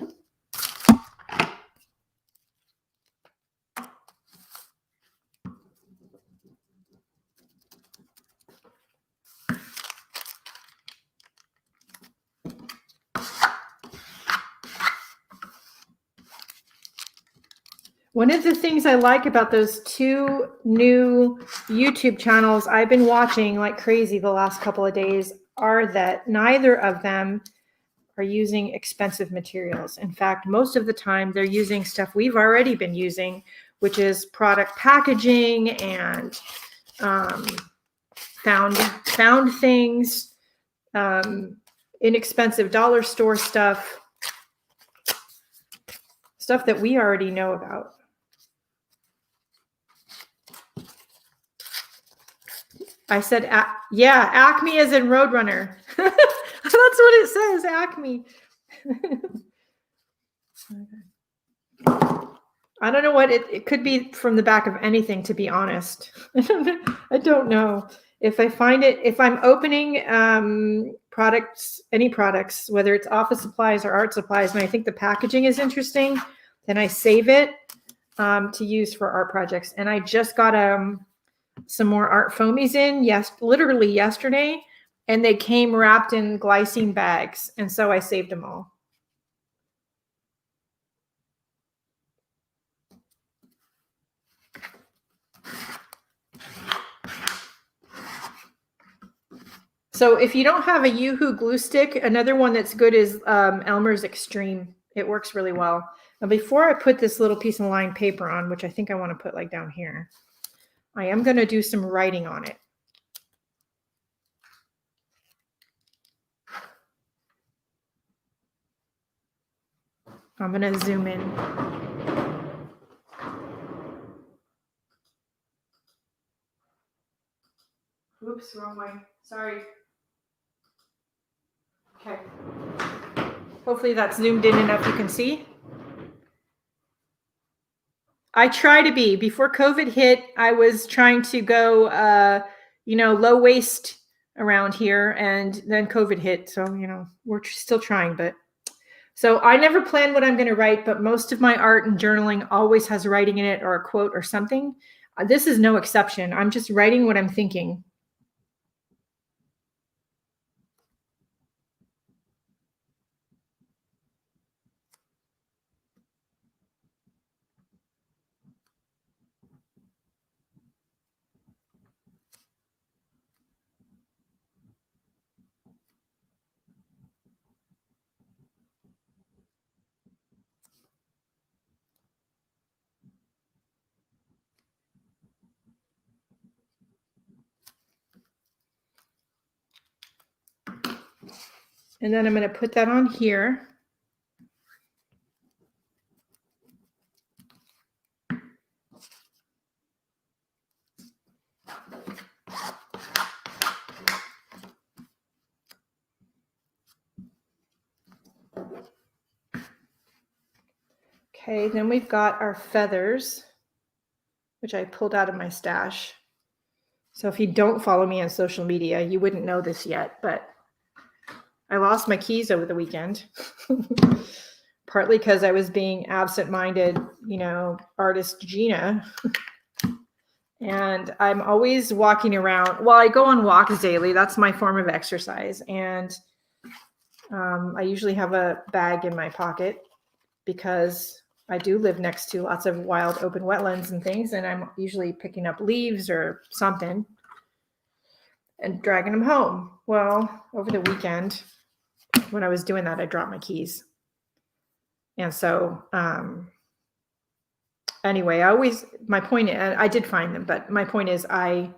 One of the things I like about those two new YouTube channels I've been watching like crazy the last couple of days are that neither of them are using expensive materials. In fact, most of the time they're using stuff we've already been using, which is product packaging and found things, inexpensive dollar store stuff that we already know about. I said, yeah, Acme as in Roadrunner. That's what it says, Acme. I don't know what it could be from the back of anything, to be honest. I don't know. If I find it, if I'm opening products, any products, whether it's office supplies or art supplies, and I think the packaging is interesting, then I save it to use for art projects. And I just got some more art foamies in, literally yesterday, and they came wrapped in glycine bags, and so I saved them all. So if you don't have a Yoo-Hoo glue stick, another one that's good is Elmer's Extreme. It works really well. Now, before I put this little piece of lined paper on, which I think I want to put like down here, I am going to do some writing on it. I'm going to zoom in. Oops, wrong way. Sorry. Okay. Hopefully that's zoomed in enough you can see. I try to be. Before COVID hit, I was trying to go, low waist around here, and then COVID hit. So, we're still trying, but so I never plan what I'm going to write, but most of my art and journaling always has writing in it or a quote or something. This is no exception. I'm just writing what I'm thinking. And then I'm going to put that on here. Okay, then we've got our feathers, which I pulled out of my stash. So if you don't follow me on social media, you wouldn't know this yet, but I lost my keys over the weekend, partly because I was being absent-minded, artist Gina. And I'm always walking around. Well, I go on walks daily. That's my form of exercise. And I usually have a bag in my pocket because I do live next to lots of wild open wetlands and things. And I'm usually picking up leaves or something and dragging them home. Well, over the weekend, when I was doing that, I dropped my keys. And so, anyway, my point, I did find them, but my point is I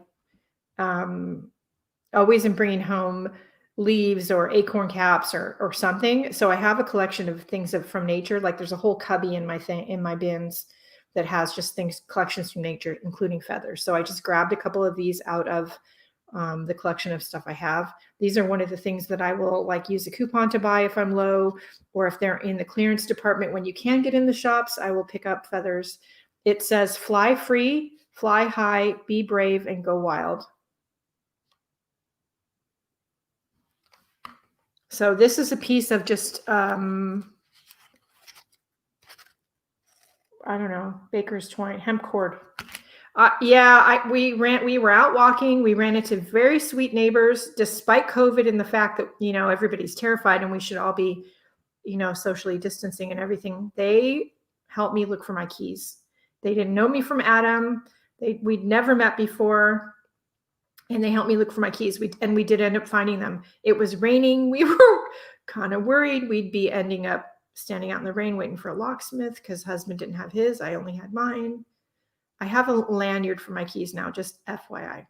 always am bringing home leaves or acorn caps or something. So I have a collection of things from nature. Like there's a whole cubby in my bins that has just collections from nature, including feathers. So I just grabbed a couple of these out of the collection of stuff I have. These are one of the things that I will like use a coupon to buy if I'm low, or if they're in the clearance department. When you can get in the shops, I will pick up feathers. It says fly free, fly high, be brave, and go wild. So this is a piece of just, I don't know, baker's twine, hemp cord. Yeah, we were out walking. We ran into very sweet neighbors, despite COVID and the fact that, you know, everybody's terrified and we should all be, you know, socially distancing and everything. They helped me look for my keys. They didn't know me from Adam. We'd never met before. And they helped me look for my keys. We did end up finding them. It was raining. We were kind of worried we'd be ending up standing out in the rain waiting for a locksmith because husband didn't have his. I only had mine. I have a lanyard for my keys now, just FYI.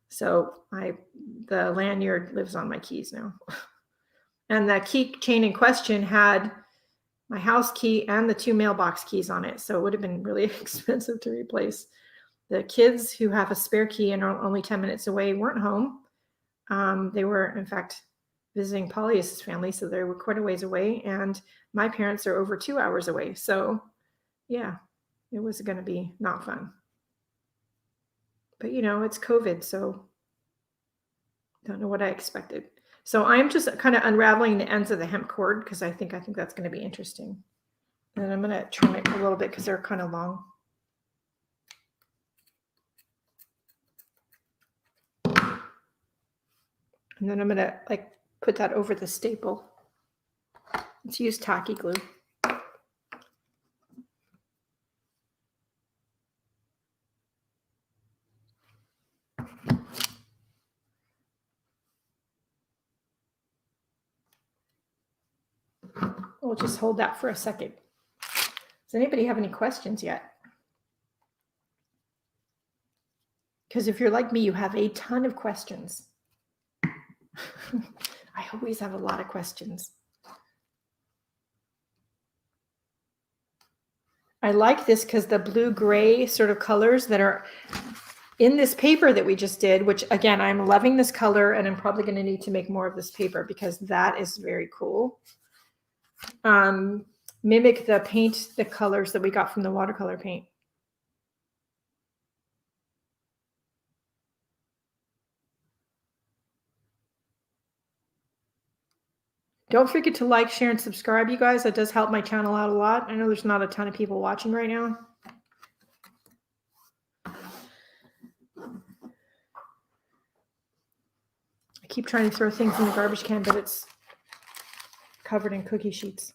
So the lanyard lives on my keys now. And the key chain in question had my house key and the 2 mailbox keys on it. So it would have been really expensive to replace. The kids who have a spare key and are only 10 minutes away weren't home. They were, in fact, visiting Polly's family, so they were quite a ways away. And my parents are over 2 hours away. So, yeah, it was going to be not fun. But, you know, it's COVID, so don't know what I expected. So I'm just kind of unraveling the ends of the hemp cord because I think that's going to be interesting. And I'm going to trim it a little bit because they're kind of long. And then I'm going to like put that over the staple. Let's use tacky glue. We'll just hold that for a second. Does anybody have any questions yet? Because if you're like me, you have a ton of questions. I always have a lot of questions. I like this because the blue-gray sort of colors that are in this paper that we just did, which again, I'm loving this color and I'm probably going to need to make more of this paper because that is very cool. Mimic the colors that we got from the watercolor paint. Don't forget to like, share, and subscribe, you guys. That does help my channel out a lot. I know there's not a ton of people watching right now. I keep trying to throw things in the garbage can, but it's covered in cookie sheets.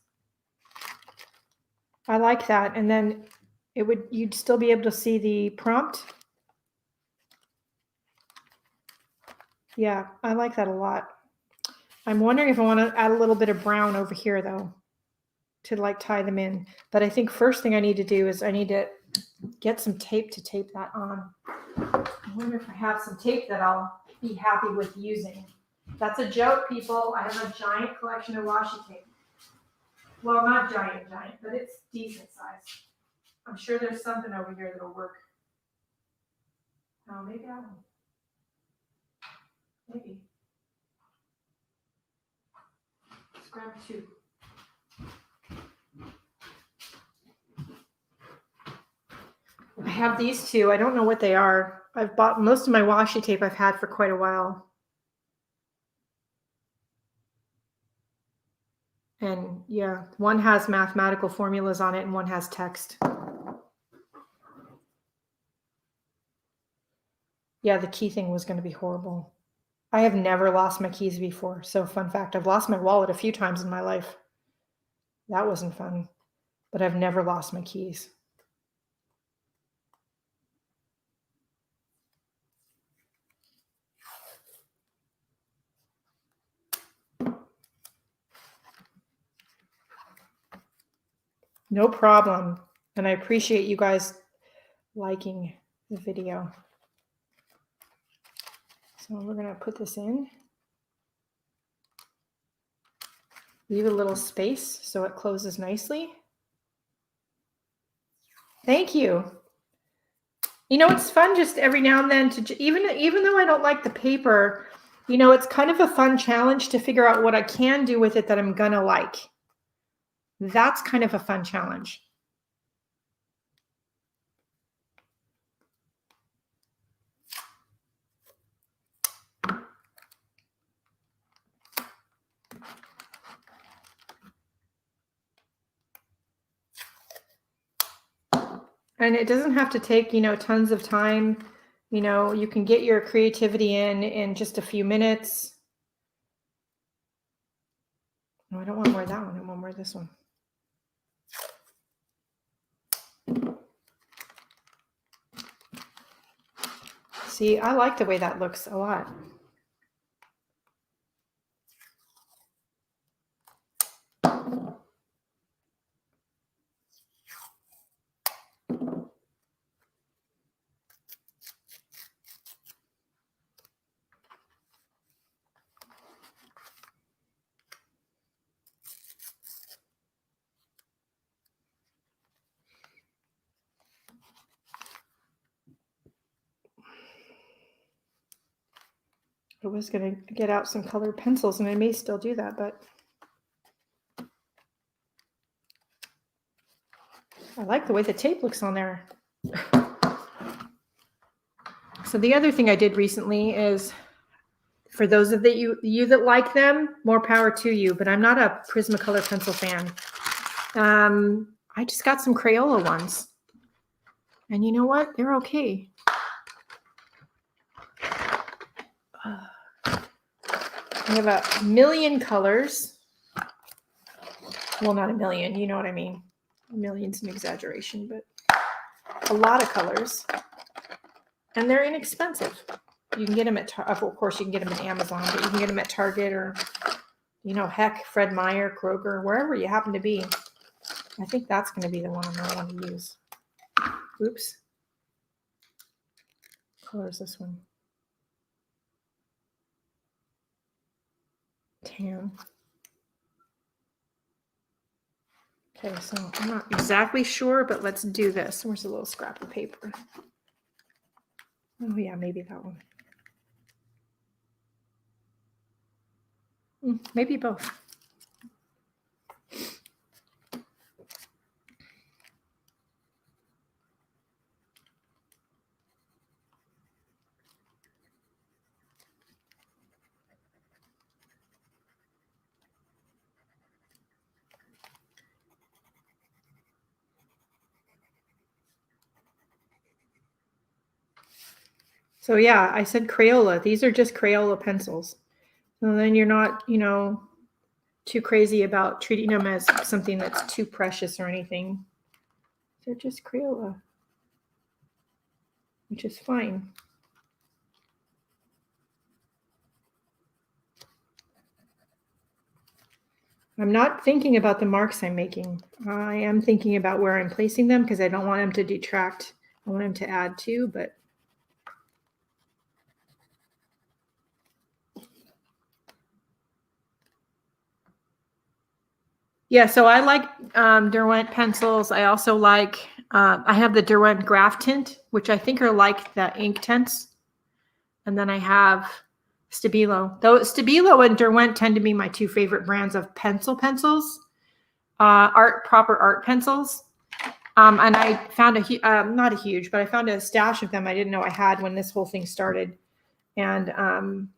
I like that. And then you'd still be able to see the prompt. Yeah, I like that a lot. I'm wondering if I want to add a little bit of brown over here though, to like tie them in. But I think first thing I need to do is I need to get some tape to tape that on. I wonder if I have some tape that I'll be happy with using. That's a joke, people. I have a giant collection of washi tape. Well, not giant, but it's decent size. I'm sure there's something over here that'll work. Oh, maybe that one. Maybe. Let's grab 2. I have these 2. I don't know what they are. I've bought most of my washi tape I've had for quite a while. And yeah, one has mathematical formulas on it and one has text. Yeah, the key thing was going to be horrible. I have never lost my keys before. So fun fact, I've lost my wallet a few times in my life. That wasn't fun, but I've never lost my keys. No problem. And I appreciate you guys liking the video. So we're going to put this in. Leave a little space so it closes nicely. Thank you. You know, it's fun just every now and then to, even though I don't like the paper, you know, it's kind of a fun challenge to figure out what I can do with it that I'm gonna like. That's kind of a fun challenge. And it doesn't have to take, you know, tons of time. You know, you can get your creativity in just a few minutes. No, I don't want more of that one. I want more of this one. See, I like the way that looks a lot. I was going to get out some colored pencils, and I may still do that, but I like the way the tape looks on there. So the other thing I did recently is, for those of you that like them, more power to you, but I'm not a Prismacolor pencil fan. I just got some Crayola ones. And you know what? They're okay. We have a million colors. Well, not a million, you know what I mean. A million's an exaggeration, but a lot of colors. And they're inexpensive. You can get them at, of course, you can get them at Amazon, but you can get them at Target or, you know, heck, Fred Meyer, Kroger, wherever you happen to be. I think that's going to be the one I'm going to want to use. Oops. What color is this one? Tan. Okay, so I'm not exactly sure, but let's do this. Where's a little scrap of paper? Oh yeah, maybe that one. Maybe both. So yeah, I said Crayola. These are just Crayola pencils. So then you're not, you know, too crazy about treating them as something that's too precious or anything. They're just Crayola, which is fine. I'm not thinking about the marks I'm making. I am thinking about where I'm placing them because I don't want them to detract. I want them to add to, but yeah, so I like Derwent pencils. I also like, I have the Derwent Graph Tint, which I think are like the ink tints. And then I have Stabilo. Though Stabilo and Derwent tend to be my two favorite brands of pencils, proper art pencils. And I found not a huge, but I found a stash of them I didn't know I had when this whole thing started. And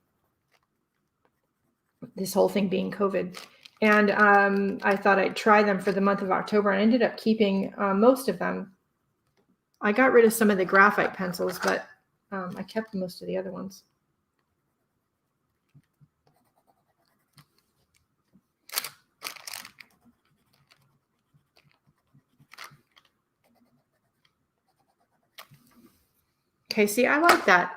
this whole thing being COVID. And I thought I'd try them for the month of October, and I ended up keeping most of them. I got rid of some of the graphite pencils, but I kept most of the other ones. Okay, see, I like that.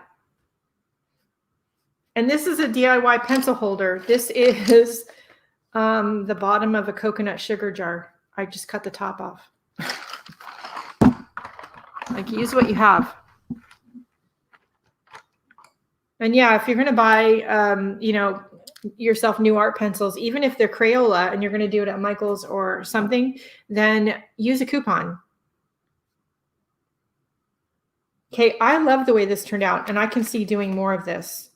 And this is a DIY pencil holder. This is the bottom of a coconut sugar jar. I just cut the top off. Like, use what you have. And yeah, if you're going to buy, you know, yourself new art pencils, even if they're Crayola and you're going to do it at Michael's or something, then use a coupon. Okay, I love the way this turned out, and I can see doing more of this.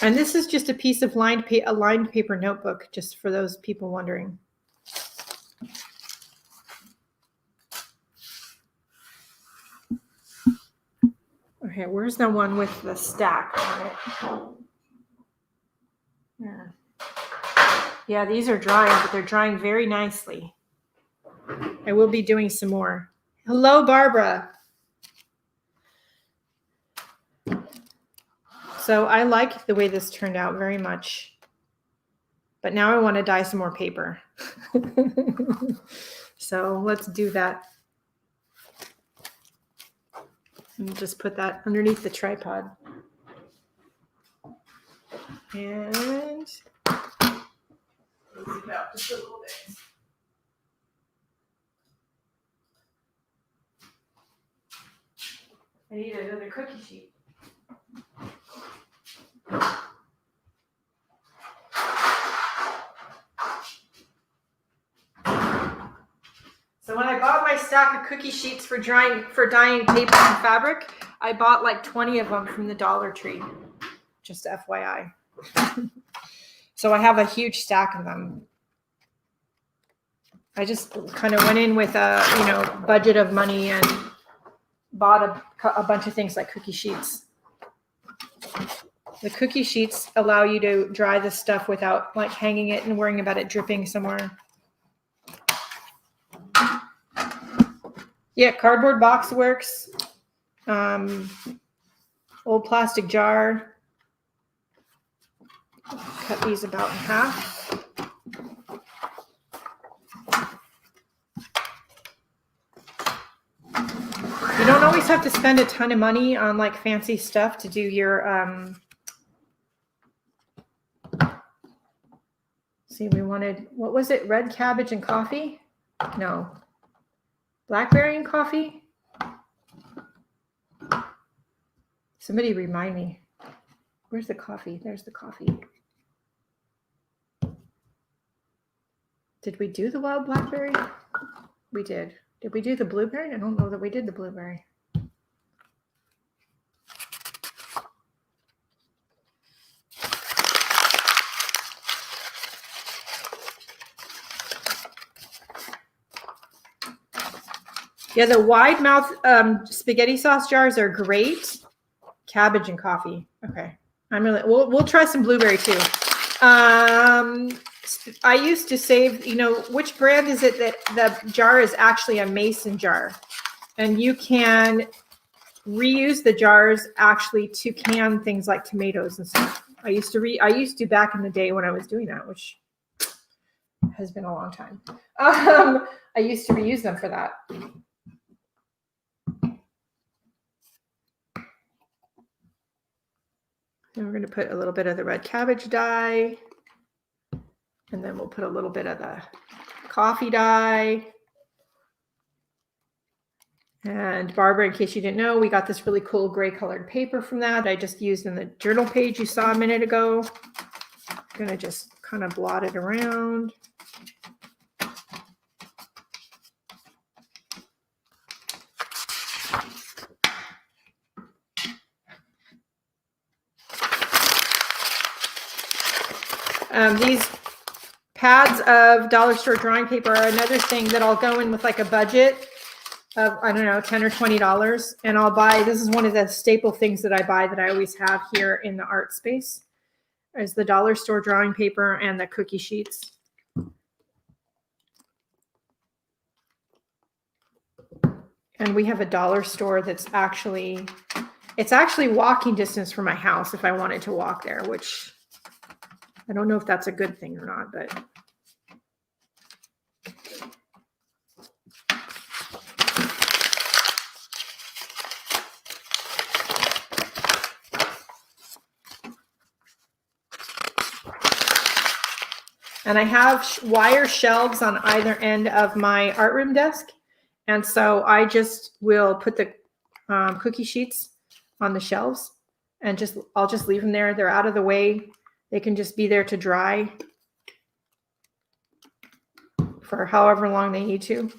And this is just a piece of lined paper notebook, just for those people wondering. Okay, where's the one with the stack on it? Yeah, these are drying, but they're drying very nicely. I will be doing some more. Hello, Barbara. So I like the way this turned out very much. But now I want to dye some more paper. So let's do that. And just put that underneath the tripod. And raise it up just a little bit. I need another cookie sheet. So when I bought my stack of cookie sheets for dyeing paper and fabric, I bought like 20 of them from the Dollar Tree. Just FYI. So I have a huge stack of them. I just kind of went in with a, you know, budget of money and bought a bunch of things like cookie sheets. The cookie sheets allow you to dry the stuff without like hanging it and worrying about it dripping somewhere. Yeah, cardboard box works. Old plastic jar. Cut these about in half. You don't always have to spend a ton of money on like fancy stuff to do your see, we wanted, what was it? Red cabbage and coffee? No. Blackberry and coffee? Somebody remind me. Where's the coffee? There's the coffee. Did we do the wild blackberry? We did. Did we do the blueberry? I don't know that we did the blueberry. Yeah, the wide mouth spaghetti sauce jars are great. Cabbage and coffee. Okay, I'm really. We'll try some blueberry too. I used to save. You know, which brand is it that the jar is actually a mason jar, and you can reuse the jars actually to can things like tomatoes and stuff. I used to back in the day when I was doing that, which has been a long time. I used to reuse them for that. And we're going to put a little bit of the red cabbage dye. And then we'll put a little bit of the coffee dye. And Barbara, in case you didn't know, we got this really cool gray colored paper from that I just used in the journal page you saw a minute ago. I'm going to just kind of blot it around. These pads of dollar store drawing paper are another thing that I'll go in with like a budget of, I don't know, $10 or $20. And I'll buy, this is one of the staple things that I buy that I always have here in the art space, is the dollar store drawing paper and the cookie sheets. And we have a dollar store that's actually, it's actually walking distance from my house if I wanted to walk there, which I don't know if that's a good thing or not, but. And I have wire shelves on either end of my art room desk. And so I just will put the cookie sheets on the shelves and I'll just leave them there. They're out of the way. They can just be there to dry for however long they need to.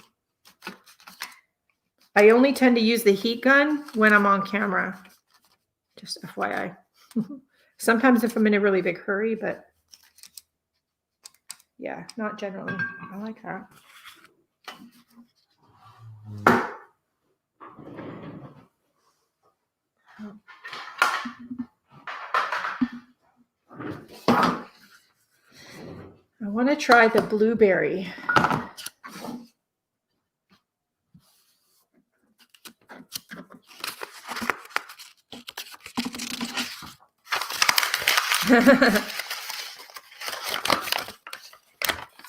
I only tend to use the heat gun when I'm on camera, just FYI. Sometimes if I'm in a really big hurry, but yeah, not generally. I like that. I want to try the blueberry.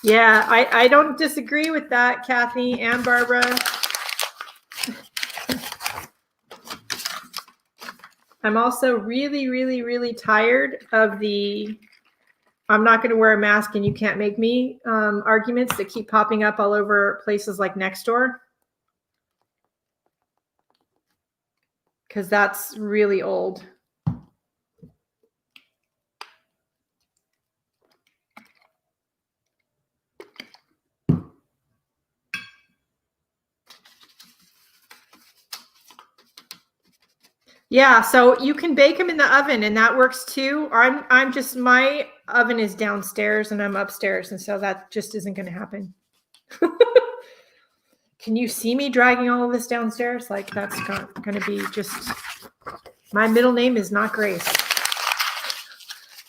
Yeah, I don't disagree with that, Kathy and Barbara. I'm also really, really, really tired of the I'm not going to wear a mask and you can't make me arguments that keep popping up all over places like Nextdoor. Because that's really old. Yeah, so you can bake them in the oven and that works too. I'm just, my oven is downstairs and I'm upstairs. And so that just isn't going to happen. Can you see me dragging all of this downstairs? Like that's going to be just, my middle name is not Grace.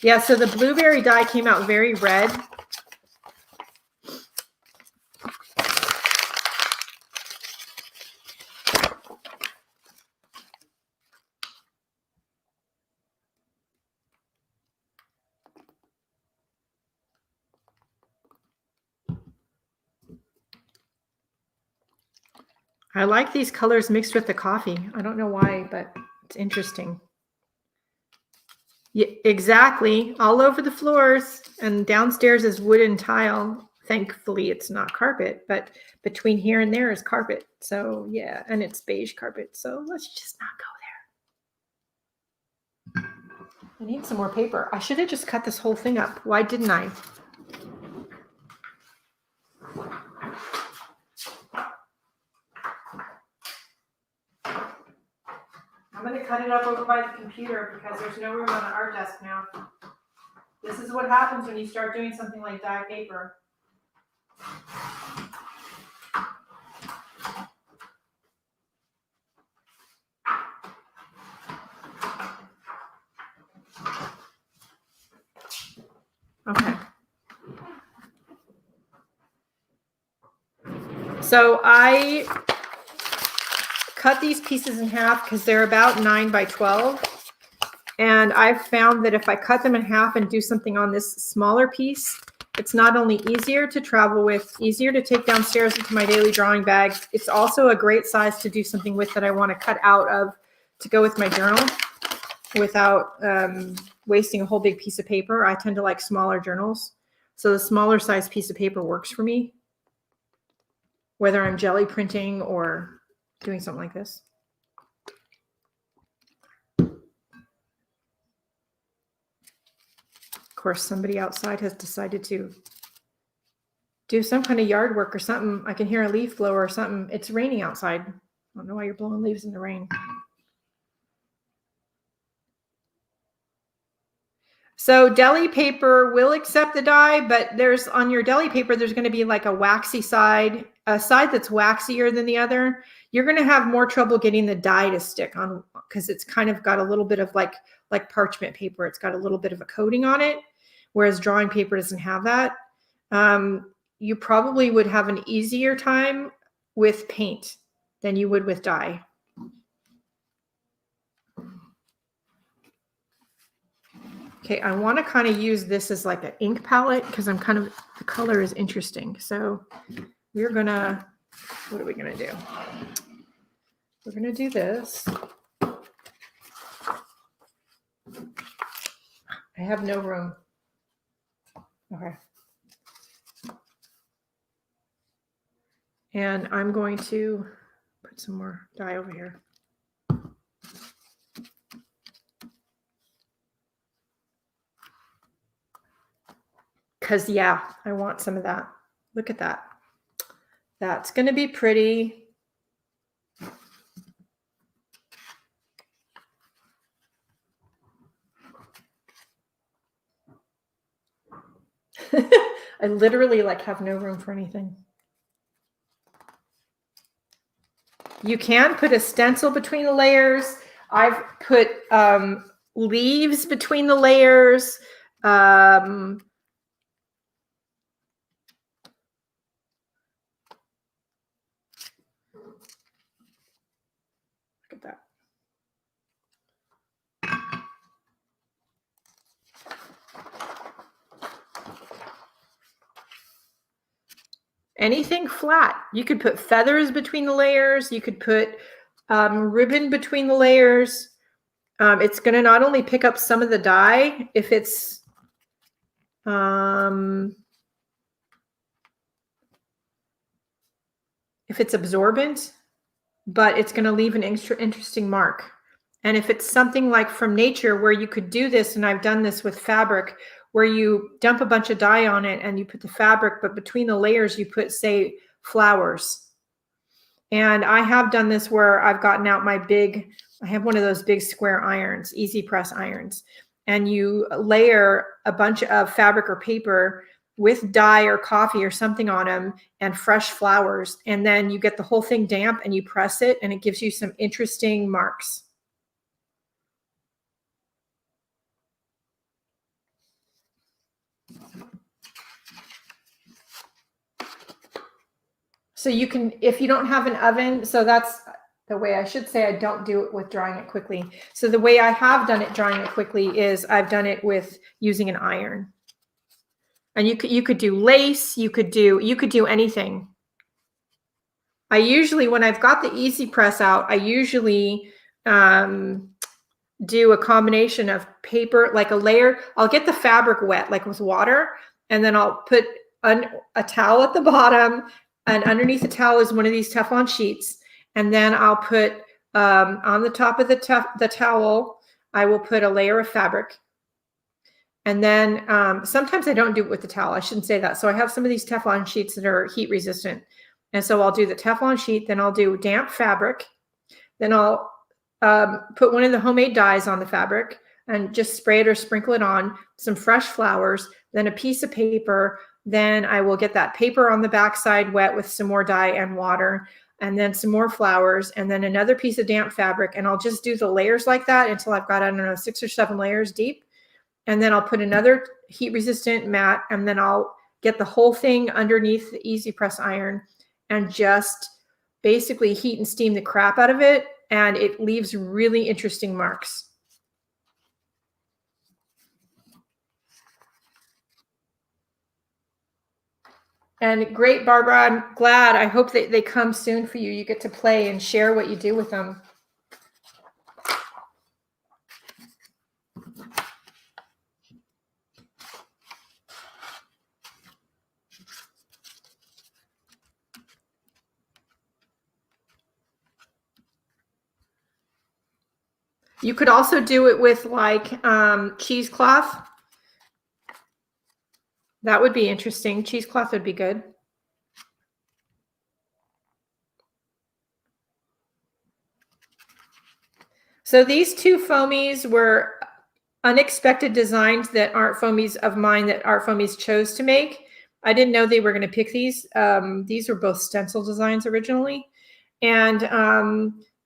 Yeah, so the blueberry dye came out very red. I like these colors mixed with the coffee. I don't know why, but it's interesting. Yeah, exactly. All over the floors, and downstairs is wooden tile. Thankfully, it's not carpet, but between here and there is carpet. So yeah, and it's beige carpet. So let's just not go there. I need some more paper. I should have just cut this whole thing up. Why didn't I? I'm going to cut it up over by the computer because there's no room on the art desk now. This is what happens when you start doing something like dye paper. Okay. So I cut these pieces in half because they're about 9 by 12. And I've found that if I cut them in half and do something on this smaller piece, it's not only easier to travel with, easier to take downstairs into my daily drawing bag. It's also a great size to do something with that I want to cut out of to go with my journal without wasting a whole big piece of paper. I tend to like smaller journals. So the smaller size piece of paper works for me, whether I'm jelly printing or doing something like this. Of course, somebody outside has decided to do some kind of yard work or something. I can hear a leaf blower or something. It's raining outside. I don't know why you're blowing leaves in the rain. So deli paper will accept the dye, but there's on your deli paper, there's going to be like a waxy side, a side that's waxier than the other. You're going to have more trouble getting the dye to stick on because it's kind of got a little bit of like parchment paper. It's got a little bit of a coating on it, whereas drawing paper doesn't have that. You probably would have an easier time with paint than you would with dye. Okay, I want to kind of use this as like an ink palette because I'm kind of, the color is interesting. So we're going to, what are we going to do? We're going to do this. I have no room. Okay. And I'm going to put some more dye over here. Because, yeah, I want some of that. Look at that. That's going to be pretty. I literally like have no room for anything. You can put a stencil between the layers. I've put leaves between the layers. Look at that. Anything flat. You could put feathers between the layers. You could put ribbon between the layers. It's going to not only pick up some of the dye if it's absorbent, but it's going to leave an interesting mark. And if it's something like from nature where you could do this, and I've done this with fabric, where you dump a bunch of dye on it and you put the fabric, but between the layers you put, say, flowers. And I have done this where I've gotten out I have one of those big square irons, easy press irons, and you layer a bunch of fabric or paper with dye or coffee or something on them and fresh flowers. And then you get the whole thing damp and you press it and it gives you some interesting marks. So you can, if you don't have an oven, so that's the way I should say I don't do it with drying it quickly. So the way I have done it drying it quickly is I've done it with using an iron. And you could do lace, you could do anything. I usually, when I've got the easy press out, I usually do a combination of paper, like a layer. I'll get the fabric wet, like with water, and then I'll put a towel at the bottom, and underneath the towel is one of these Teflon sheets. And then I'll put on the top of the towel, I will put a layer of fabric. And then sometimes I don't do it with the towel. I shouldn't say that. So I have some of these Teflon sheets that are heat resistant. And so I'll do the Teflon sheet, then I'll do damp fabric. Then I'll put one of the homemade dyes on the fabric and just spray it or sprinkle it on, some fresh flowers, then a piece of paper. Then I will get that paper on the backside wet with some more dye and water, and then some more flowers, and then another piece of damp fabric. And I'll just do the layers like that until I've got, I don't know, 6 or 7 layers deep. And then I'll put another heat resistant mat, and then I'll get the whole thing underneath the easy press iron and just basically heat and steam the crap out of it. And it leaves really interesting marks. And great, Barbara. I'm glad. I hope that they come soon for you. You get to play and share what you do with them. You could also do it with like cheesecloth. That would be interesting. Cheesecloth would be good. So these 2 foamies were unexpected designs that art foamies of mine that art foamies chose to make. I didn't know they were going to pick these. These were both stencil designs originally. And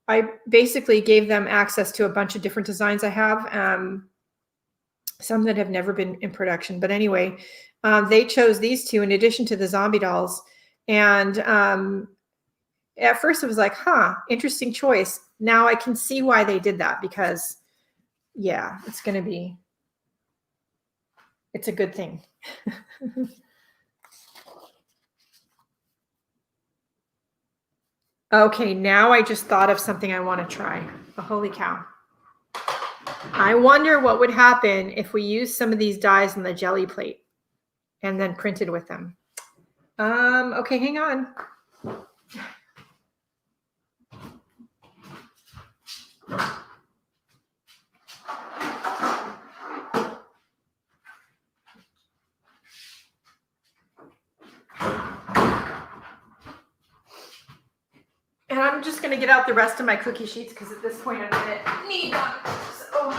I basically gave them access to a bunch of different designs I have, some that have never been in production. But anyway, they chose these 2 in addition to the zombie dolls. And at first it was like, interesting choice. Now I can see why they did that, because yeah, it's a good thing. Okay, now I just thought of something I want to try. Oh, holy cow. I wonder what would happen if we used some of these dyes on the jelly plate and then printed with them. Okay, hang on. And I'm just going to get out the rest of my cookie sheets because at this point I'm going to need them. So.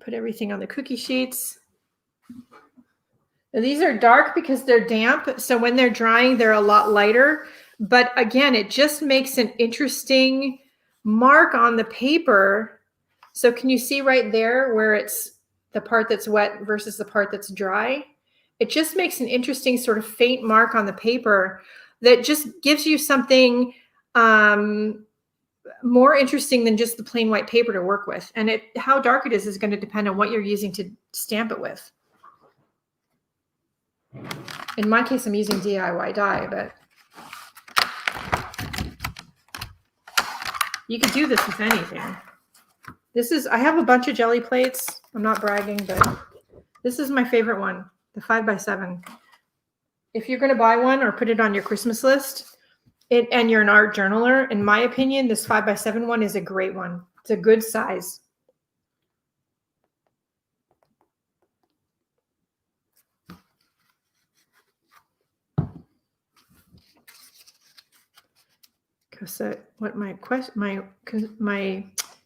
Put everything on the cookie sheets. Now, these are dark because they're damp. So when they're drying, they're a lot lighter. But again, it just makes an interesting mark on the paper. So can you see right there where it's the part that's wet versus the part that's dry? It just makes an interesting sort of faint mark on the paper that just gives you something more interesting than just the plain white paper to work with. And how dark it is going to depend on what you're using to stamp it with. In my case, I'm using DIY dye, but you could do this with anything. I have a bunch of jelly plates. I'm not bragging, but this is my favorite one, the 5x7. If you're going to buy one or put it on your Christmas list, and you're an art journaler, in my opinion, this 5x7 one is a great one. It's a good size. So what my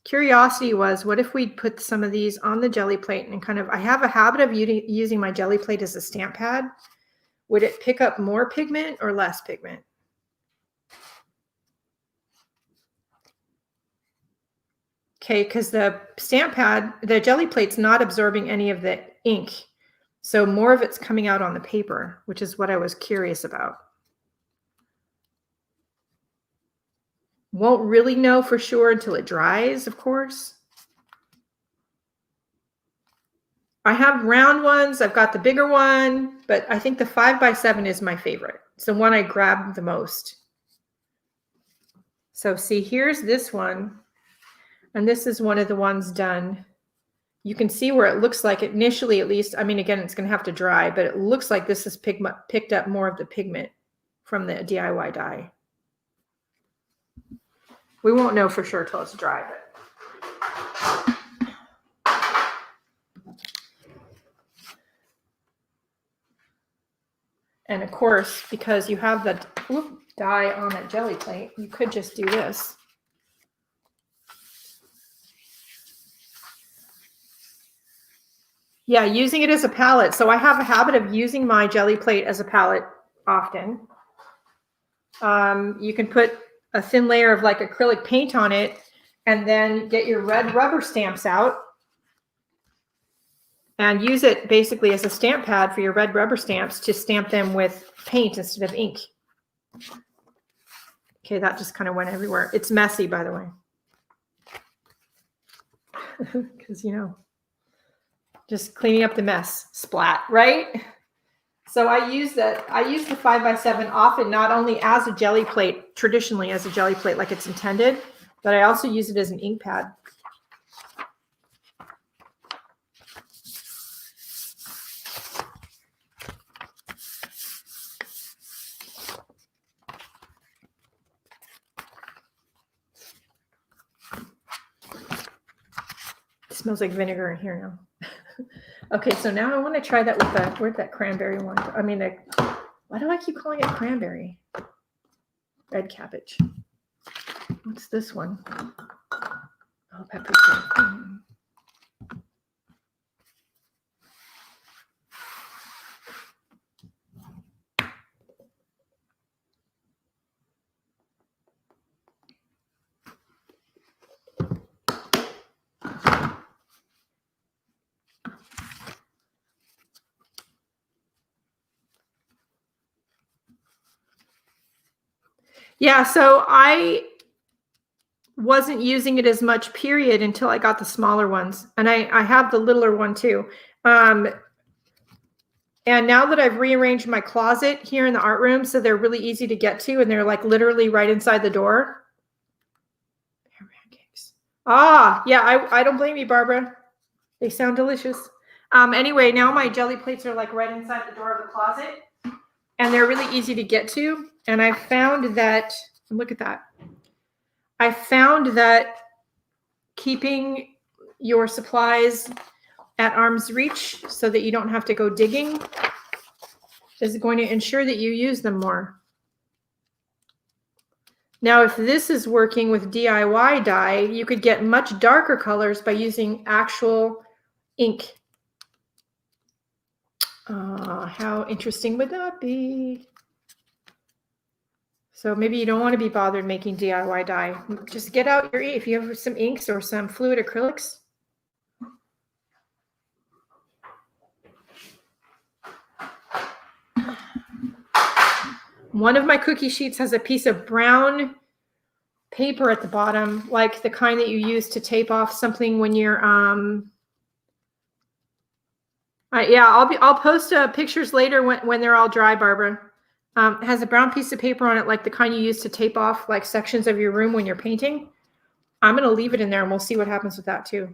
curiosity was, what if we put some of these on the jelly plate and kind of, I have a habit of using my jelly plate as a stamp pad. Would it pick up more pigment or less pigment? Okay, because the stamp pad, the jelly plate's not absorbing any of the ink. So more of it's coming out on the paper, which is what I was curious about. Won't really know for sure until it dries, of course. I have round ones. I've got the bigger one, but I think the 5x7 is my favorite. It's the one I grab the most. So see, here's this one. And this is one of the ones done. You can see where it looks like initially, at least, I mean, again, it's going to have to dry, but it looks like this has picked up more of the pigment from the DIY dye. We won't know for sure till it's dry, but. And of course, because you have the dye on that jelly plate, you could just do this. Yeah, using it as a palette. So I have a habit of using my jelly plate as a palette often. You can put a thin layer of like acrylic paint on it and then get your red rubber stamps out and use it basically as a stamp pad for your red rubber stamps to stamp them with paint instead of ink. Okay, that just kind of went everywhere. It's messy, by the way. Because, you know, just cleaning up the mess. Splat, right? So I use the 5x7 often, not only as a jelly plate, traditionally as a jelly plate like it's intended, but I also use it as an ink pad. It smells like vinegar in here now. Okay, so now I want to try that with where'd that cranberry one? I mean, why do I keep calling it cranberry? Red cabbage. What's this one? Oh, pepper. Yeah, so I wasn't using it as much, period, until I got the smaller ones. And I have the littler one too. And And now that I've rearranged my closet here in the art room, so they're really easy to get to, and they're like literally right inside the door. Pancakes. Ah, yeah, I don't blame you, Barbara. They sound delicious. Anyway, now my jelly plates are like right inside the door of the closet, and they're really easy to get to. And I found that, look at that. I found that keeping your supplies at arm's reach so that you don't have to go digging is going to ensure that you use them more. Now, if this is working with DIY dye, you could get much darker colors by using actual ink. How interesting would that be? So maybe you don't want to be bothered making DIY dye. Just get out your, if you have some inks or some fluid acrylics. One of my cookie sheets has a piece of brown paper at the bottom, like the kind that you use to tape off something when you're yeah, I'll post pictures later when they're all dry, Barbara. It has a brown piece of paper on it, like the kind you use to tape off like sections of your room when you're painting. I'm going to leave it in there and we'll see what happens with that too.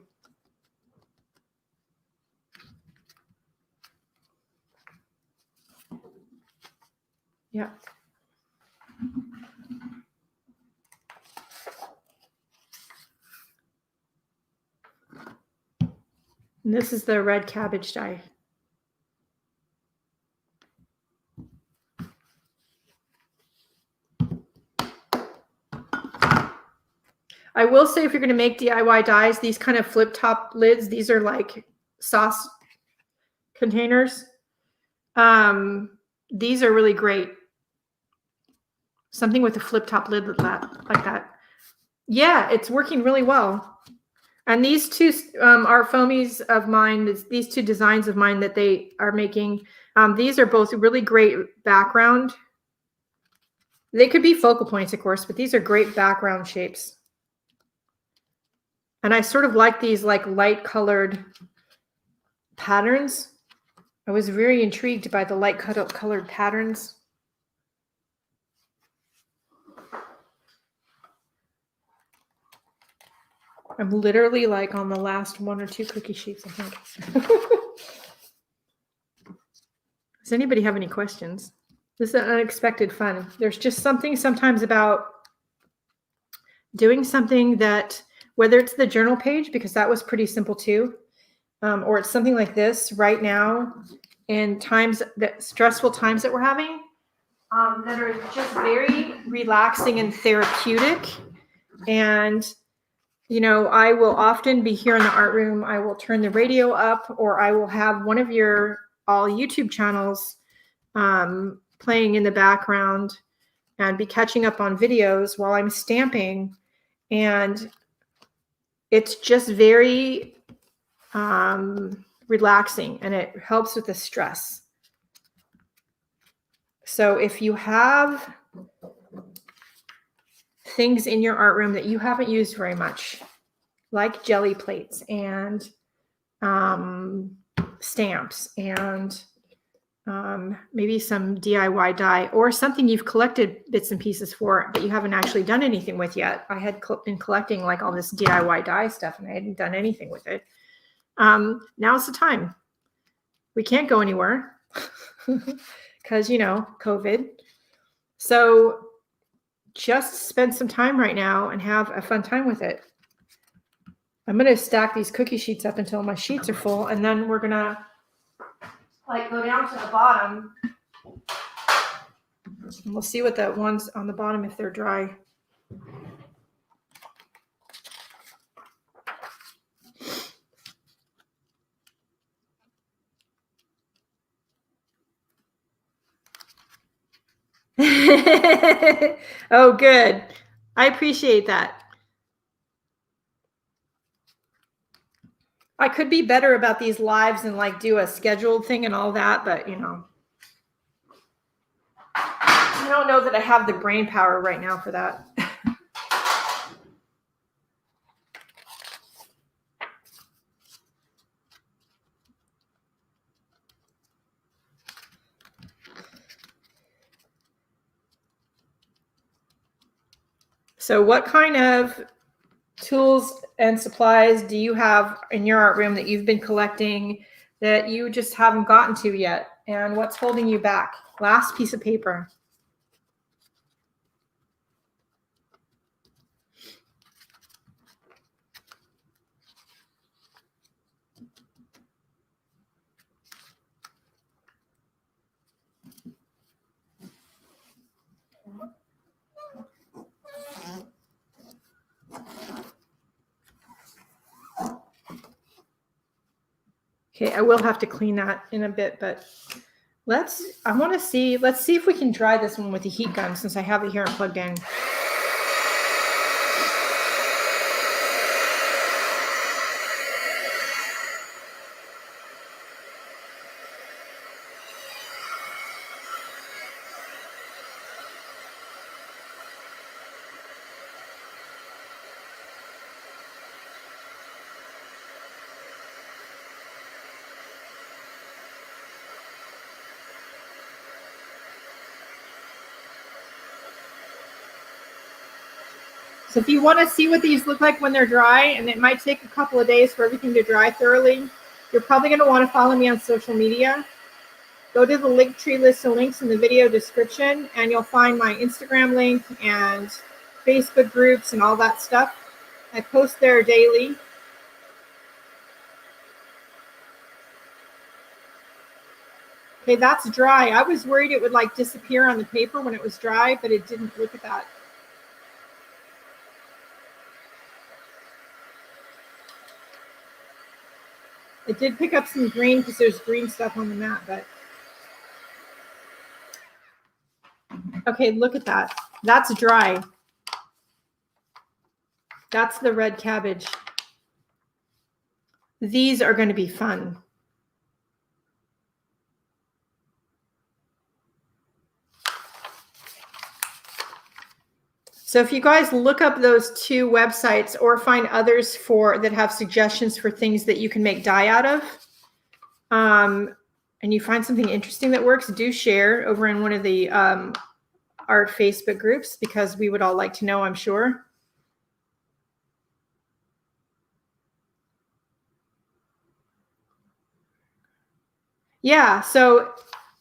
Yeah. And this is the red cabbage dye. I will say if you're going to make DIY dyes, these kind of flip top lids, these are like sauce containers. These are really great. Something with a flip top lid like that. Yeah, it's working really well. And these two art foamies of mine, these two designs of mine that they are making, these are both really great background. They could be focal points, of course, but these are great background shapes. And I sort of like these like light colored patterns. I was very intrigued by the light colored patterns. I'm literally like on the last 1 or 2 cookie sheets, I think. Does anybody have any questions? This is unexpected fun. There's just something sometimes about doing something that, whether it's the journal page, because that was pretty simple too, or it's something like this right now in times, that stressful times that we're having, that are just very relaxing and therapeutic. And you know, I will often be here in the art room. I will turn the radio up, or I will have one of your all YouTube channels playing in the background and be catching up on videos while I'm stamping. And it's just very relaxing, and it helps with the stress. So if you have things in your art room that you haven't used very much, like jelly plates and stamps and maybe some DIY dye, or something you've collected bits and pieces for but you haven't actually done anything with yet. I had been collecting like all this DIY dye stuff and I hadn't done anything with it. Now's the time. We can't go anywhere because, you know, COVID. So just spend some time right now and have a fun time with it. I'm going to stack these cookie sheets up until my sheets are full, and then we're going to like go down to the bottom. And we'll see what the ones on the bottom, if they're dry. Oh, good. I appreciate that. I could be better about these lives and like do a scheduled thing and all that, but you know, I don't know that I have the brain power right now for that. So what kind of tools and supplies do you have in your art room that you've been collecting that you just haven't gotten to yet? And what's holding you back? Last piece of paper. Okay, I will have to clean that in a bit, but let's see if we can dry this one with the heat gun since I have it here and plugged in. So if you want to see what these look like when they're dry, and it might take a couple of days for everything to dry thoroughly, you're probably going to want to follow me on social media. Go to the link tree list of links in the video description, and you'll find my Instagram link and Facebook groups and all that stuff. I post there daily. Okay, that's dry. I was worried it would like disappear on the paper when it was dry, but it didn't. Look at that. It did pick up some green because there's green stuff on the mat, but okay, look at that. That's dry. That's the red cabbage. These are going to be fun. So if you guys look up those two websites or find others that have suggestions for things that you can make dye out of, and you find something interesting that works, do share over in one of the art Facebook groups, because we would all like to know, I'm sure. Yeah, so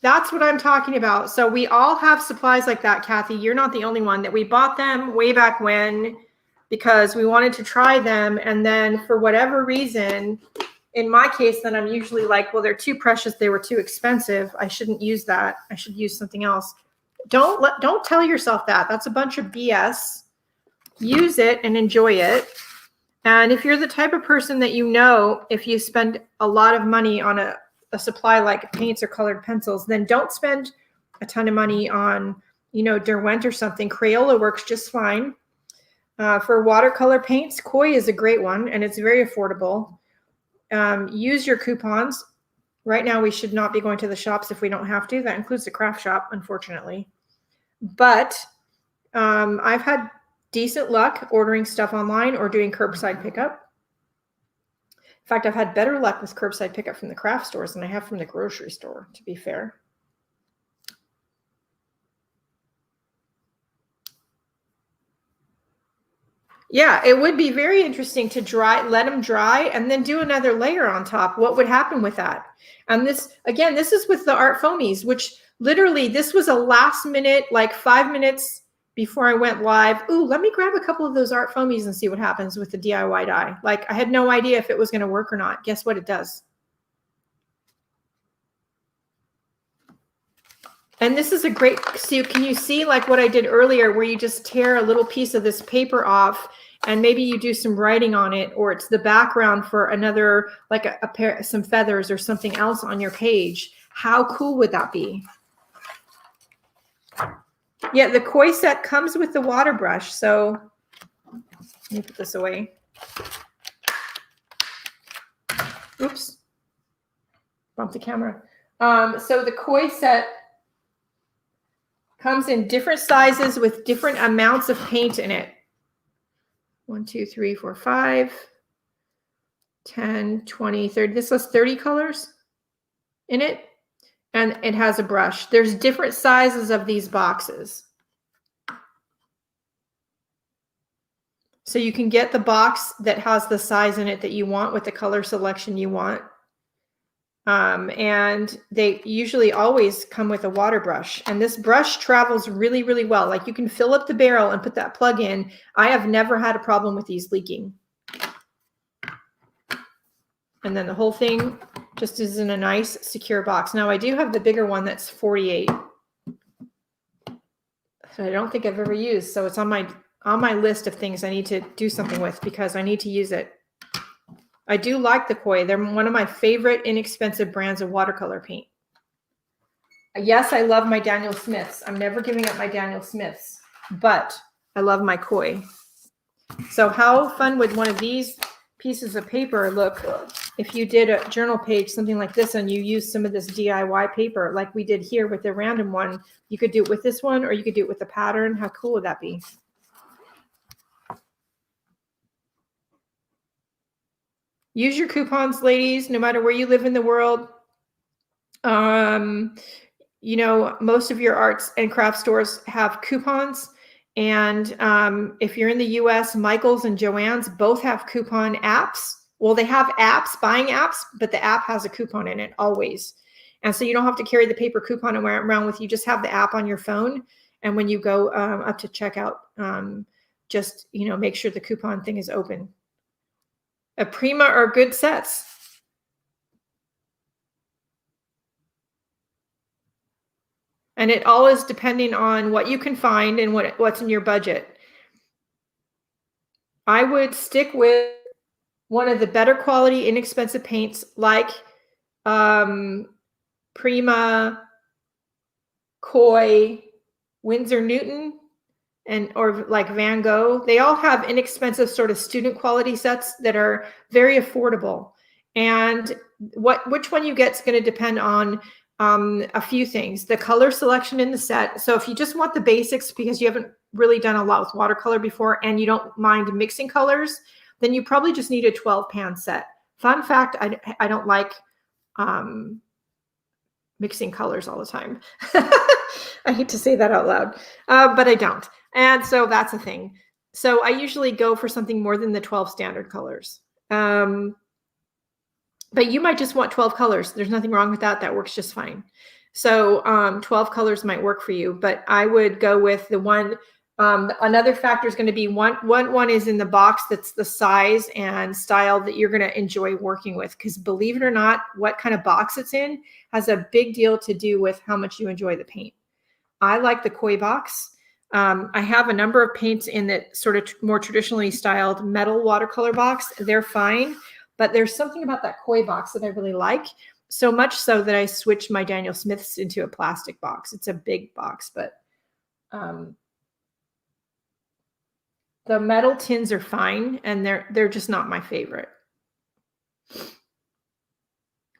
that's what I'm talking about. So we all have supplies like that, Kathy. You're not the only one. That we bought them way back when because we wanted to try them. And then for whatever reason, in my case, then I'm usually like, well, they're too precious. They were too expensive. I shouldn't use that. I should use something else. Don't tell yourself that. That's a bunch of BS. Use it and enjoy it. And if you're the type of person that, if you spend a lot of money on a supply like paints or colored pencils, then don't spend a ton of money on, Derwent or something. Crayola works just fine. For watercolor paints, Koi is a great one, and it's very affordable. Use your coupons. Right now, we should not be going to the shops if we don't have to. That includes the craft shop, unfortunately. But I've had decent luck ordering stuff online or doing curbside pickup. In fact, I've had better luck with curbside pickup from the craft stores than I have from the grocery store, to be fair. Yeah, it would be very interesting to let them dry and then do another layer on top. What would happen with that? And this is with the art foamies, which literally this was a last minute, like 5 minutes before I went live. Ooh, let me grab a couple of those art foamies and see what happens with the DIY dye. Like, I had no idea if it was going to work or not. Guess what? It does. And this is a great, so can you see like what I did earlier where you just tear a little piece of this paper off and maybe you do some writing on it, or it's the background for another, like some feathers or something else on your page. How cool would that be? Yeah, the Koi set comes with the water brush. So let me put this away. Oops. Bumped the camera. So the Koi set comes in different sizes with different amounts of paint in it. 1, 2, 3, 4, 5, 10, 20, 30. This has 30 colors in it. And it has a brush. There's different sizes of these boxes. So you can get the box that has the size in it that you want with the color selection you want. And they usually always come with a water brush, and this brush travels really, really well. Like you can fill up the barrel and put that plug in. I have never had a problem with these leaking. And then the whole thing just is in a nice secure box. Now I do have the bigger one that's 48. So I don't think I've ever used. So it's on my list of things I need to do something with because I need to use it. I do like the Koi. They're one of my favorite inexpensive brands of watercolor paint. Yes, I love my Daniel Smiths. I'm never giving up my Daniel Smiths, but I love my Koi. So how fun would one of these pieces of paper look if you did a journal page, something like this, and you use some of this DIY paper like we did here with the random one? You could do it with this one, or you could do it with the pattern. How cool would that be? Use your coupons, ladies, no matter where you live in the world. You know, most of your arts and craft stores have coupons. And if you're in the US, Michael's and Joann's both have coupon apps. Well, they have apps, buying apps, but the app has a coupon in it always. And so you don't have to carry the paper coupon around with you. Just have the app on your phone. And when you go up to checkout, just, you know, make sure the coupon thing is open. A Prima are good sets. And it all is depending on what you can find and what's in your budget. I would stick with one of the better quality, inexpensive paints like Prima, Koi, Winsor Newton, or like Van Gogh. They all have inexpensive sort of student quality sets that are very affordable. And which one you get is going to depend on a few things. The color selection in the set. So if you just want the basics because you haven't really done a lot with watercolor before and you don't mind mixing colors, then you probably just need a 12 pan set. Fun fact, I don't like mixing colors all the time. I hate to say that out loud, but I don't. And so that's a thing. So I usually go for something more than the 12 standard colors. But you might just want 12 colors. There's nothing wrong with that. That works just fine. So 12 colors might work for you, but I would go with the one. Another factor is going to be one is in the box that's the size and style that you're going to enjoy working with. Because believe it or not, what kind of box it's in has a big deal to do with how much you enjoy the paint. I like the Koi box. I have a number of paints in that sort of more traditionally styled metal watercolor box. They're fine, but there's something about that Koi box that I really like. So much so that I switched my Daniel Smiths into a plastic box. It's a big box, but the metal tins are fine, and they're just not my favorite.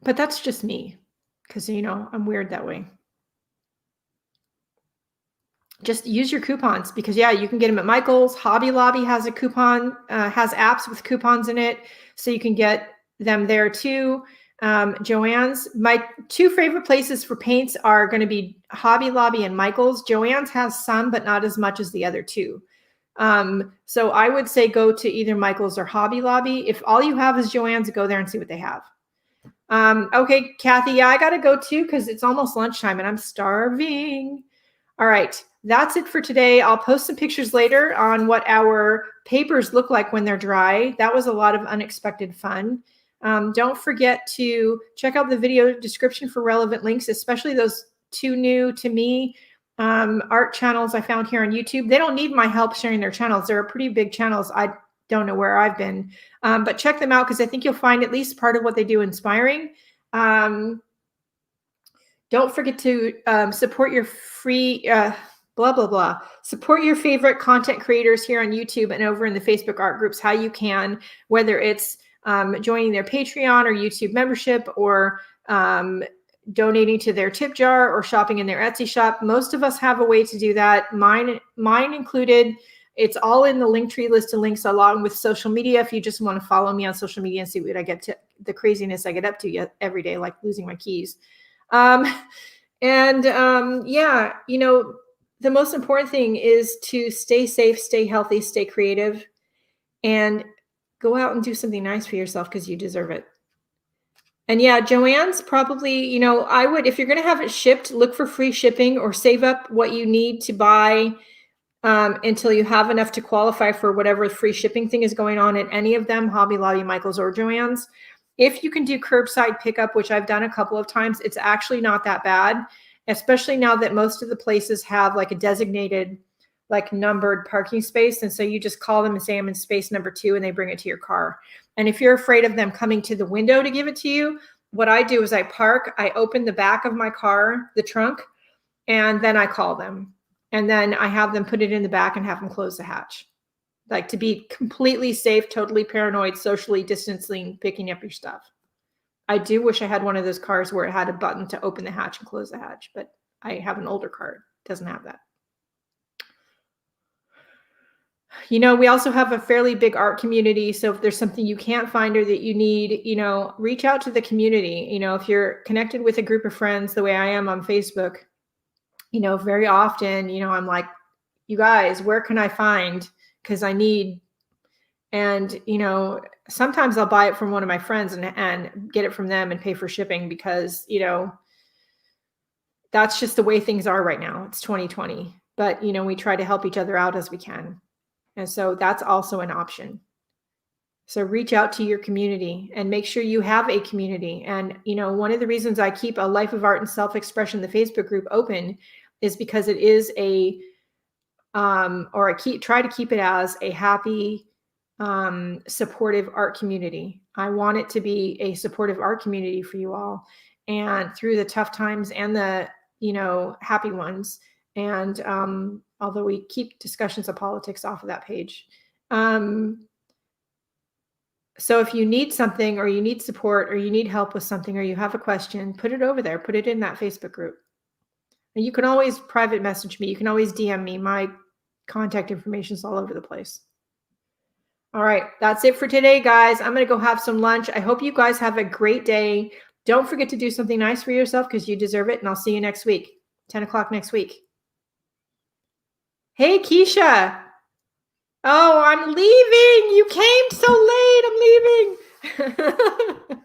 But that's just me, because, you know, I'm weird that way. Just use your coupons because, yeah, you can get them at Michael's. Hobby Lobby has a coupon, has apps with coupons in it, so you can get them there too. Joann's, my two favorite places for paints are going to be Hobby Lobby and Michael's. Joann's has some, but not as much as the other two. So I would say go to either Michael's or Hobby Lobby. If all you have is Joann's, go there and see what they have. Okay, Kathy, yeah, I got to go too because it's almost lunchtime and I'm starving. All right, that's it for today. I'll post some pictures later on what our papers look like when they're dry. That was a lot of unexpected fun. Don't forget to check out the video description for relevant links, especially those two new to me art channels I found here on YouTube. They don't need my help sharing their channels. They're pretty big channels. I don't know where I've been, but check them out because I think you'll find at least part of what they do inspiring. Don't forget to support your free support your favorite content creators here on YouTube and over in the Facebook art groups how you can, whether it's joining their Patreon or YouTube membership or donating to their tip jar or shopping in their Etsy shop. Most of us have a way to do that. Mine included. It's all in the Linktree list of links along with social media. If you just want to follow me on social media and see what I get to, the craziness I get up to every day, like losing my keys. Yeah, you know, the most important thing is to stay safe, stay healthy, stay creative. and go out and do something nice for yourself because you deserve it. And yeah, Joann's probably, you know, I would, if you're going to have it shipped, look for free shipping or save up what you need to buy until you have enough to qualify for whatever free shipping thing is going on at any of them, Hobby Lobby, Michael's, or Joann's. If you can do curbside pickup, which I've done a couple of times, it's actually not that bad, especially now that most of the places have like a designated, like numbered parking space. And so you just call them and say, I'm in space number 2, and they bring it to your car. And if you're afraid of them coming to the window to give it to you, what I do is I park, I open the back of my car, the trunk, and then I call them. And then I have them put it in the back and have them close the hatch. Like, to be completely safe, totally paranoid, socially distancing, picking up your stuff. I do wish I had one of those cars where it had a button to open the hatch and close the hatch, but I have an older car. It doesn't have that. You know, we also have a fairly big art community. So if there's something you can't find or that you need, you know, reach out to the community. You know, if you're connected with a group of friends the way I am on Facebook, you know, very often, you know, I'm like, you guys, where can I find? Because I need, and, you know, sometimes I'll buy it from one of my friends and get it from them and pay for shipping because, you know, that's just the way things are right now. It's 2020, but, you know, we try to help each other out as we can. And so that's also an option. So reach out to your community and make sure you have a community. And, you know, one of the reasons I keep a Life of Art and Self-Expression, the Facebook group, open is because it is a, or I try to keep it as a happy, supportive art community. I want it to be a supportive art community for you all, and through the tough times and the, you know, happy ones. And although we keep discussions of politics off of that page. So if you need something, or you need support, or you need help with something, or you have a question, put it over there, put it in that Facebook group. And you can always private message me. You can always DM me. My contact information is all over the place. All right, that's it for today, guys. I'm going to go have some lunch. I hope you guys have a great day. Don't forget to do something nice for yourself because you deserve it. And I'll see you next week, 10 o'clock next week. Hey, Keisha. Oh, I'm leaving. You came so late. I'm leaving.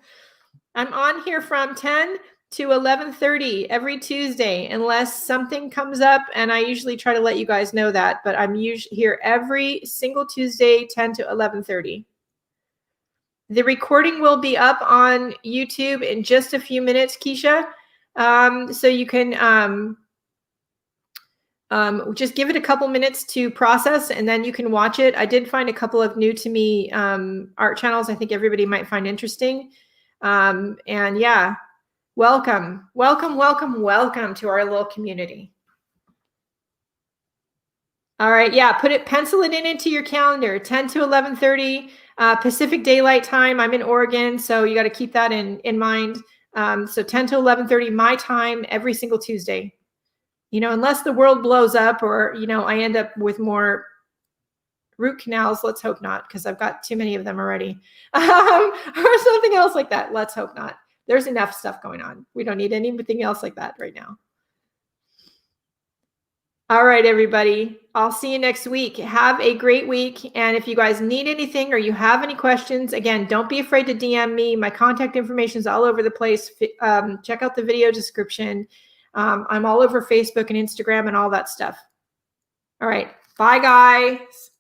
I'm on here from 10 to 11:30 every Tuesday, unless something comes up, and I usually try to let you guys know that, but I'm usually here every single Tuesday, 10 to 11:30. The recording will be up on YouTube in just a few minutes, Keisha. So you can just give it a couple minutes to process, and then you can watch it. I did find a couple of new to me art channels I think everybody might find interesting. And yeah, welcome, welcome, welcome, welcome to our little community. All right, yeah, pencil it into your calendar, 10 to 11:30 Pacific Daylight Time. I'm in Oregon, so you got to keep that in mind. So 10 to 11:30 my time every single Tuesday. You know, unless the world blows up, or, you know, I end up with more root canals. Let's hope not, because I've got too many of them already. Or something else like that. Let's hope not. There's enough stuff going on. We don't need anything else like that right now. All right, everybody. I'll see you next week. Have a great week. And if you guys need anything or you have any questions, again, don't be afraid to DM me. My contact information is all over the place. Check out the video description. I'm all over Facebook and Instagram and all that stuff. All right. Bye, guys.